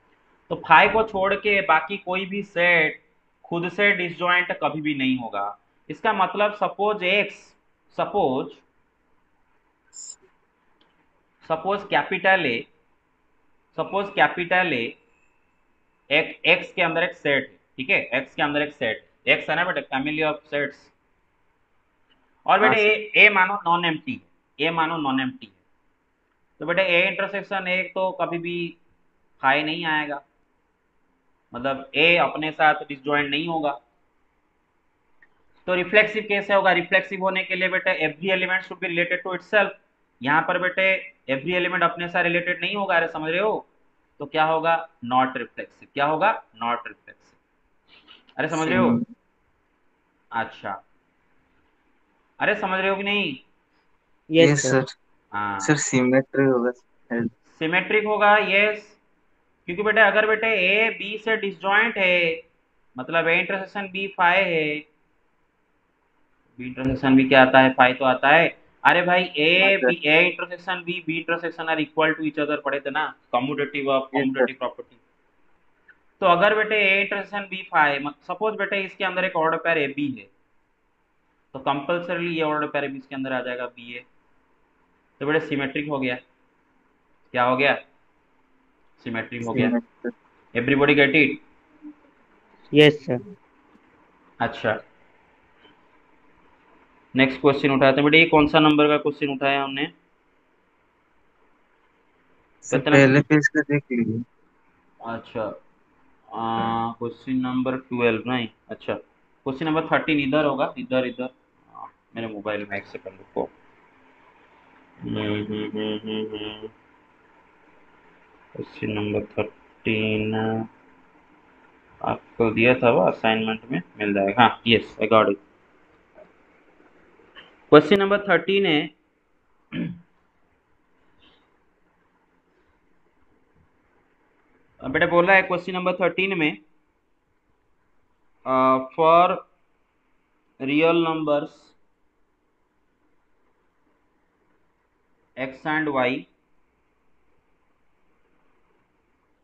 तो फाइव को छोड़ के बाकी कोई भी सेट खुद से डिसजॉइंट कभी भी नहीं होगा। इसका मतलब suppose suppose capital A suppose capital A एक एक्स के अंदर एक सेट है, ठीक है? एक्स के अंदर एक सेट, एक्स है ना बेटे, फैमिली ऑफ सेट्स। और हाँ बेटे सर। ए मानो नॉन एम्प्टी है, ए मानो नॉन एम्प्टी है, तो बेटे ए इंटरसेक्शन ए तो कभी भी फाई नहीं आएगा, मतलब ए अपने साथ डिसजॉइंट नहीं होगा। तो रिफ्लेक्सिव कैसे होगा? रिफ्लेक्सिव होने के लिए बेटे every element should be related to itself. यहाँ पर बेटे एवरी एलिमेंट अपने साथ रिलेटेड नहीं होगा, अरे समझ रहे हो? तो क्या होगा? Not reflexive. क्या होगा? Not reflexive. अरे समझ रहे हो? सिम अच्छा, अरे समझ रहे हो कि नहीं? yes ये sir, सर। हाँ, सर सिमेट्री होगा सर। सिमेट्रिक होगा, यस। क्योंकि बेटे अगर बेटे ए बी से डिसजॉइंट है, मतलब ए इंटरसेक्शन बी फाई है, बी इंटरसेक्शन बी क्या आता है? फाई तो आता है। अरे भाई हाँ A sir. B A intersection B B intersection are equal to each other, पढ़े थे ना, कम्यूटेटिव ऑफ ये सर। Commutative property. तो अगर बेटे A intersection B phi, suppose बेटे इसके अंदर एक ऑर्डर पेयर ए बी है, तो कंपल्सरीली ये ऑर्डर पेयर भी इसके अंदर आ जाएगा बी ए। तो बेटे सिमेट्रिक हो गया। क्या हो गया? सिमेट्रिक हो गया। Symmetry. Everybody get it? yes sir, अच्छा, नेक्स्ट क्वेश्चन उठाते हैं बेटे। ये कौन सा नंबर का क्वेश्चन उठाया हमने? सर कितना? पहले पेज का देख लीजिए। अच्छा, क्वेश्चन नंबर 12 नहीं, अच्छा क्वेश्चन नंबर 13 इधर होगा, इधर इधर। मेरे मोबाइल में एक सेकंड रुको। क्वेश्चन नंबर 13, आपको दिया था वो असाइनमेंट में, मिल जाएगा। हाँ, yes, I got it. Question number 13 है, बेटा बोला है क्वेश्चन नंबर 13 में, for real numbers x and y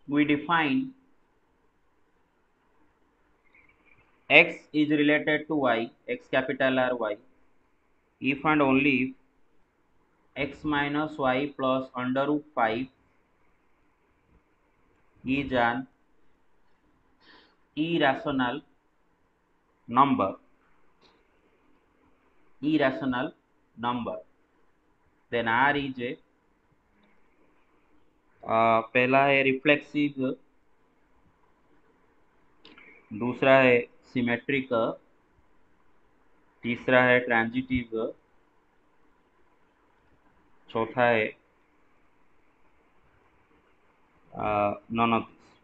we define x is related to y, x capital R y, if and only if x minus y plus under root 5 is an irrational number, then R is a पहला है reflexive, दूसरा है symmetric, तीसरा है transitive, चौथा है none of this.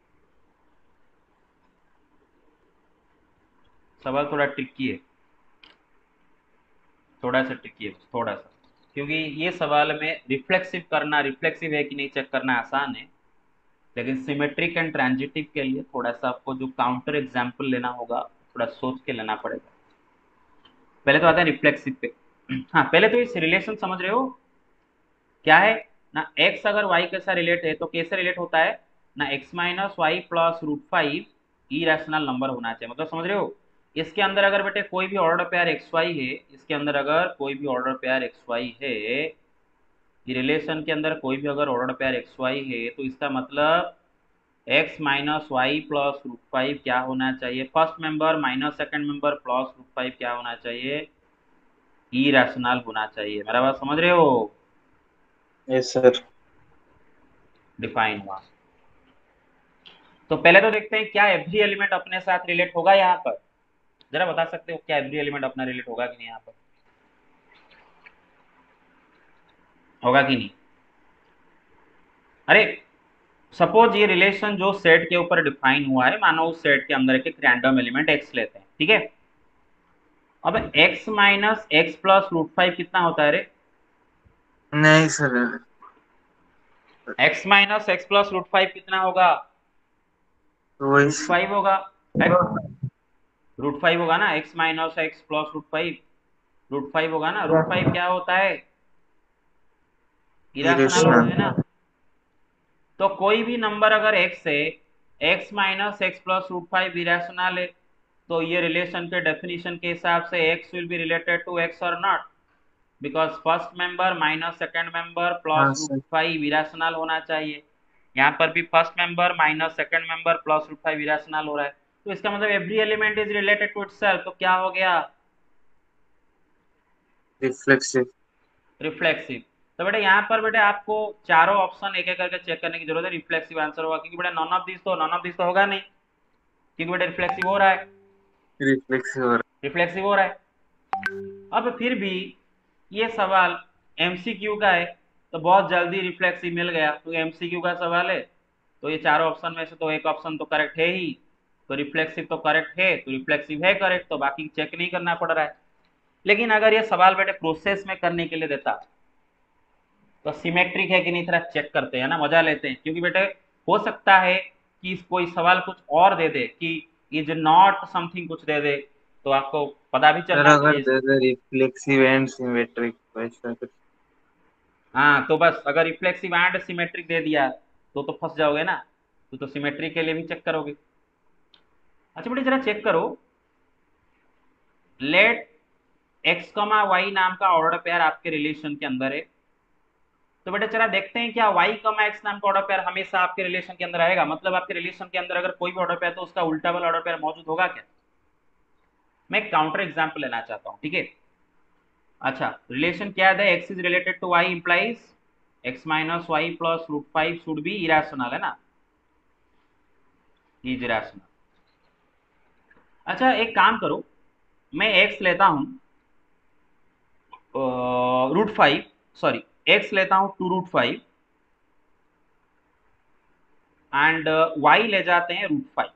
सवाल थोड़ा ट्रिकी है, थोड़ा सा ट्रिकी है, थोड़ा सा, क्योंकि ये सवाल में रिफ्लेक्सिव करना, रिफ्लेक्सिव है कि नहीं चेक करना आसान है, लेकिन सिमेट्रिक एंड ट्रांजिटिव के लिए थोड़ा सा आपको जो काउंटर एग्जाम्पल लेना होगा थोड़ा सोच के लेना पड़ेगा। पहले तो आता है रिफ्लेक्सिव पे। हाँ, पहले तो इस रिलेशन समझ रहे हो क्या है ना, x अगर y के साथ रिलेट है तो कैसे रिलेट होता है ना, x minus y plus root 5 irrational number होना चाहिए, मतलब समझ रहे हो। इसके अंदर अगर बेटे कोई भी ऑर्डर पेयर एक्स वाई है, इसके अंदर अगर कोई भी ऑर्डर पेयर एक्स वाई है, ये रिलेशन के अंदर कोई भी अगर ऑर्डर पेयर एक्स वाई है, तो इसका मतलब x minus y plus root 5 क्या होना चाहिए, first member minus second member plus root 5 क्या होना चाहिए, इरेशनल होना चाहिए। मेरा बात समझ रहे हो? Yes sir. डिफाइन हुआ। तो पहले तो देखते हैं क्या एवरी एलिमेंट अपने साथ रिलेट होगा यहाँ पर, जरा बता सकते हो क्या एवरी एलिमेंट अपना रिलेट होगा कि नहीं, यहाँ पर होगा कि नहीं। अरे सपोज ये रिलेशन जो सेट के ऊपर डिफाइन हुआ है, मानो उस सेट के अंदर एक रैंडम एलिमेंट x लेते हैं, ठीक है। अब x minus x plus root 5 कितना होता है रे? नहीं sir, x minus x plus root 5 कितना होगा? वही रूट 5 होगा, रूट 5 होगा ना, x minus x plus root 5 root 5 होगा ना। रूट 5 क्या होता है? इरेशनल होता है ना। तो कोई भी नंबर अगर x है, x minus x plus root 5 इरेशनल है, तो ये रिलेशन के डेफिनेशन के हिसाब से x will be related to x और not, because first member minus second member हाँ प्लस रूट सर। 5 इरेशनल होना चाहिए। यहाँ पर भी first member minus second member plus root 5 irrational हो रहा है, तो इसका मतलब every element is related to itself. तो क्या हो गया? रिफ्लेक्सिव। रिफ्लेक्सिव। तो बेटा यहाँ पर बेटा आपको चारों ऑप्शन एक एक करके चेक करने की जरूरत है, रिफ्लेक्सिव आंसर होगा, क्योंकि बेटा नॉन ऑफ दिस तो होगा नहीं, क्योंकि बेटा रिफ्लेक्सिव हो रहा है, रिफ्लेक्सिव। रिफ्लेक्सिव हो रहा है। अब फिर भी ये सवाल एमसीक्यू का है, तो बहुत जल्दी रिफ्लेक्सिव मिल गया, तो एमसीक्यू का सवाल है, तो ये चारों ऑप्शन में से तो एक ऑप्शन तो करेक्ट है ही, तो रिफ्लेक्सिव तो करेक्ट है, तो रिफ्लेक्सिव है करेक्ट, तो बाकी चेक नहीं करना पड़ रहा है। लेकिन अगर ये सवाल बेटे प्रोसेस में करने के लिए देता, तो सिमेट्रिक है कि नहीं थोड़ा चेक करते हैं ना, मजा लेते हैं, क्योंकि बेटे हो सकता है कि कोई सवाल कुछ और दे दे कि इज नॉट समथिंग कुछ दे दे, तो आपको पता भी सर चलना अगर चाहिए। दे दे रिफ्लेक्सिव एंड सिमेट्रिक वैसा कुछ। हाँ, तो बस अगर रिफ्लेक्सिव एंड सिमेट्रिक दे दिया तो फंस जाओगे ना, तो सिमेट्रिक के लिए भी चेक करोगे। अच्छा बेटे जरा चेक करो, लेट एक्स कमा वाई नाम का ऑर्डर पेयर आपके रिलेशन के अंदर है, तो बेटा चला देखते हैं क्या y कमा x नाम का ऑर्डर पेयर हमेशा आपके रिलेशन के अंदर आएगा, मतलब आपके रिलेशन के अंदर अगर कोई भी ऑर्डर पेयर तो उसका उल्टा वाला ऑर्डर पेयर मौजूद होगा क्या। मैं एक काउंटर एग्जांपल लेना चाहता हूं, ठीक है। अच्छा रिलेशन क्या है, x is related to y implies x minus y plus root 5 should be irrational, है ना, इज इरेशनल। अच्छा एक काम करो, मैं x लेता हूं रूट 5, सॉरी x लेता हूं 2√5 एंड y ले जाते हैं √5।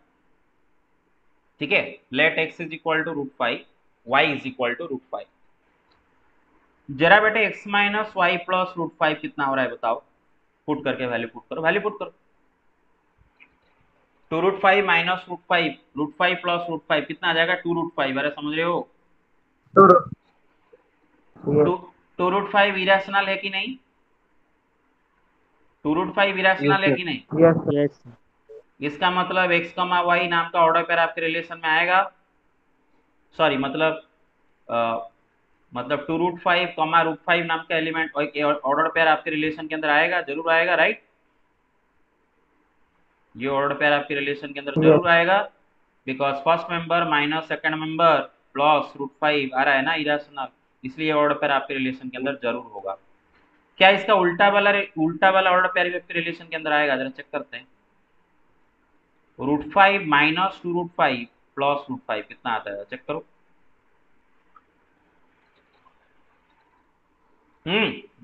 ठीक है, let x is equal to √5, y is equal to √5। जरा बेटे x माइनस वाई प्लस √5 कितना हो रहा है बताओ, पुट करके वैल्यू पुट करो, वैल्यू पुट करो। 2√5 माइनस √5, √5 प्लस √5 कितना आ जाएगा 2√5। अरे समझ रहे हो, 2√5 इरेशनल है कि नहीं, 2√5 इरेशनल है कि नहीं। यस इसका मतलब x, y नाम का ऑर्डर पेयर आपके रिलेशन में आएगा, सॉरी मतलब 2√5, √5 नाम का एलिमेंट ऑर्डर पेयर आपके रिलेशन के अंदर आएगा, जरूर आएगा, राइट। ये ऑर्डर पेयर आपके रिलेशन के अंदर जरूर आएगा, because first member minus second member plus √5 आ रहा है ना इरेशनल, इसलिए ऑर्डर पेयर आपके रिलेशन के अंदर जरूर होगा। क्या इसका उल्टा वाला ऑर्डर पेयर आपके रिलेशन के अंदर आएगा, जरा चेक करते हैं। √5 माइनस 2√5 प्लस √5 कितना आता है, चेक करो।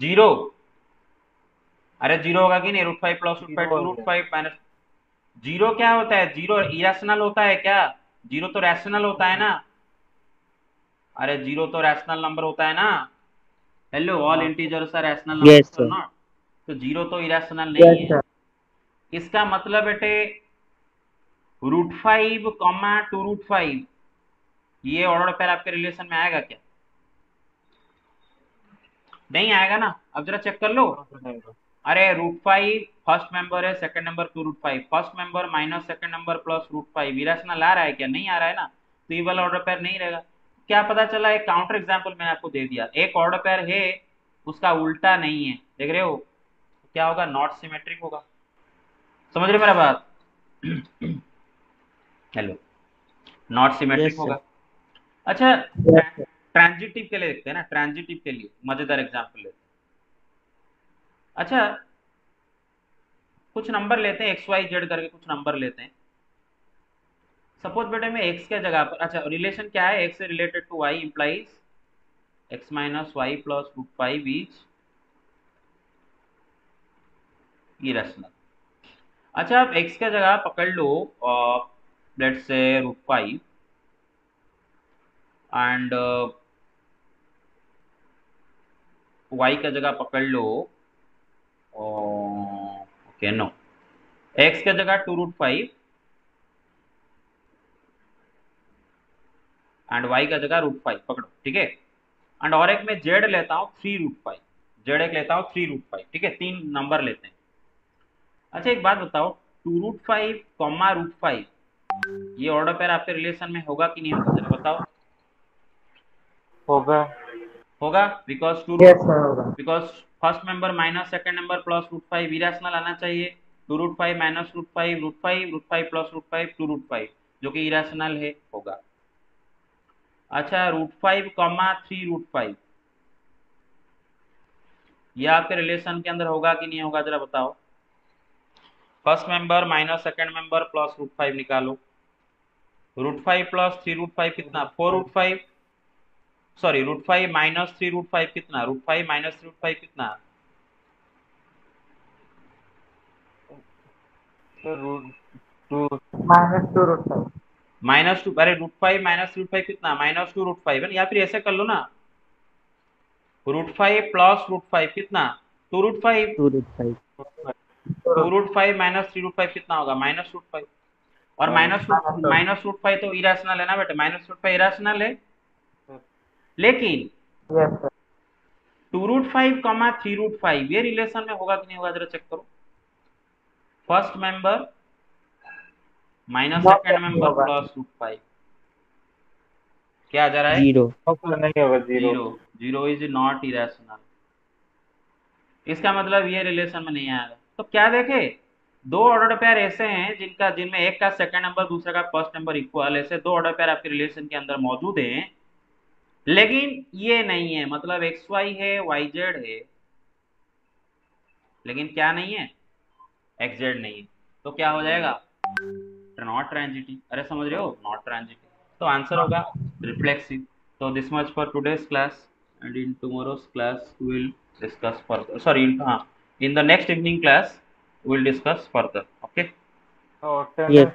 0। अरे 0 होगा कि नहीं, √5 प्लस √5 2√5 माइनस 0 क्या होता है, 0 इरेशनल होता है क्या, 0 तो रैशनल होता है ना। अरे 0 तो रैशनल नंबर होता है ना, hello all integers are rational numbers और नॉट, तो 0 तो इरेशनल नहीं है। इसका मतलब बेटे √5, 2√5 ये ऑर्डर पेयर आपके रिलेशन में आएगा क्या, नहीं आएगा ना। अब जरा चेक कर लो, अरे √5 फर्स्ट मेंबर है, second number 2√5, first member minus second number plus √5 irrational आ रहा है क्या, नहीं आ रहा है ना, तो ये वाला ऑर्डर पेयर नहीं रहेगा। क्या पता चला, एक काउंटर एग्जांपल मैंने आपको दे दिया, एक ऑर्डर पेयर है उसका उल्टा नहीं है, देख रहे हो, क्या होगा, नॉट सिमेट्रिक होगा। समझ रहे मेरा बात, हेलो, नॉट सिमेट्रिक होगा। अच्छा ट्रांजिटिव के लिए देखते हैं ना, ट्रांजिटिव के लिए मजेदार एग्जांपल लेते हैं। अच्छा कुछ नंबर लेते हैं, XYZ करके कुछ नंबर लेते हैं। सपोज बेटे मैं x के जगह पर, अच्छा रिलेशन क्या है, x से related to y implies x minus y plus √5 is irrational. अच्छा आप x का जगह पकड़ लो लेट्स से √5 एंड y का जगह पकड़ लो ओके नो, x का जगह 2√5 एंड y का जगह √5 पकड़ो, ठीक है। एंड और एक मैं z लेता हूँ 3√5, z एक लेता हूँ 3√5, ठीक है, 3 नंबर लेते हैं। अच्छा एक बात बताओ, 2√5, √5 ये ऑर्डर पेयर आपके रिलेशन में होगा कि नहीं होगा, जरा बताओ। होगा because because first member minus second number plus √5 irrational आना चाहिए, 2√5 माइनस √5 √5 प्लस √5 2√5 जो कि इरेशनल है, होगा। अच्छा √5, 3√5 ये आपके रिलेशन के अंदर होगा कि नहीं होगा, जरा बताओ। First member minus second member plus √5 निकालो, √5 प्लस 3√5 कितना 4√5, सॉरी √5 माइनस 3√5 कितना, √5 माइनस 3√5 कितना, -2, अरे √5 माइनस 3√5 कितना, -2 √5 है, या फिर ऐसे कर लो ना, √5 प्लस √5 कितना 2√5, 2√5 माइनस 3√5 कितना होगा -√5, और -√5 तो इरेशनल है ना बेटे, -√5 इरेशनल है, लेकिन 2√5, 3√5 ये रिलेशन में होगा कि नहीं होगा, जरा चेक करो। First member minus second member plus √5 क्या आ जा रहा है, 0 0 इज नॉट इरेशनल। इसका मतलब ये रिलेशन में नहीं आएगा। तो क्या देखे, दो ऑर्डर पेयर ऐसे हैं जिनमें एक का सेकंड नंबर दूसरे का फर्स्ट नंबर इक्वल, ऐसे दो ऑर्डर पेयर आपके रिलेशन के अंदर मौजूद हैं, लेकिन ये नहीं है, मतलब XY है YZ है, लेकिन क्या नहीं है, XZ नहीं है, तो क्या हो जाएगा, नॉट ट्रांजिटिव। अरे समझ रहे हो, नॉट ट्रांजिटिव, तो आंसर होगा रिफ्लेक्सिव। तो this much for today's class, and in tomorrow's class we will discuss further, sorry in the next evening class we will discuss further, okay? yes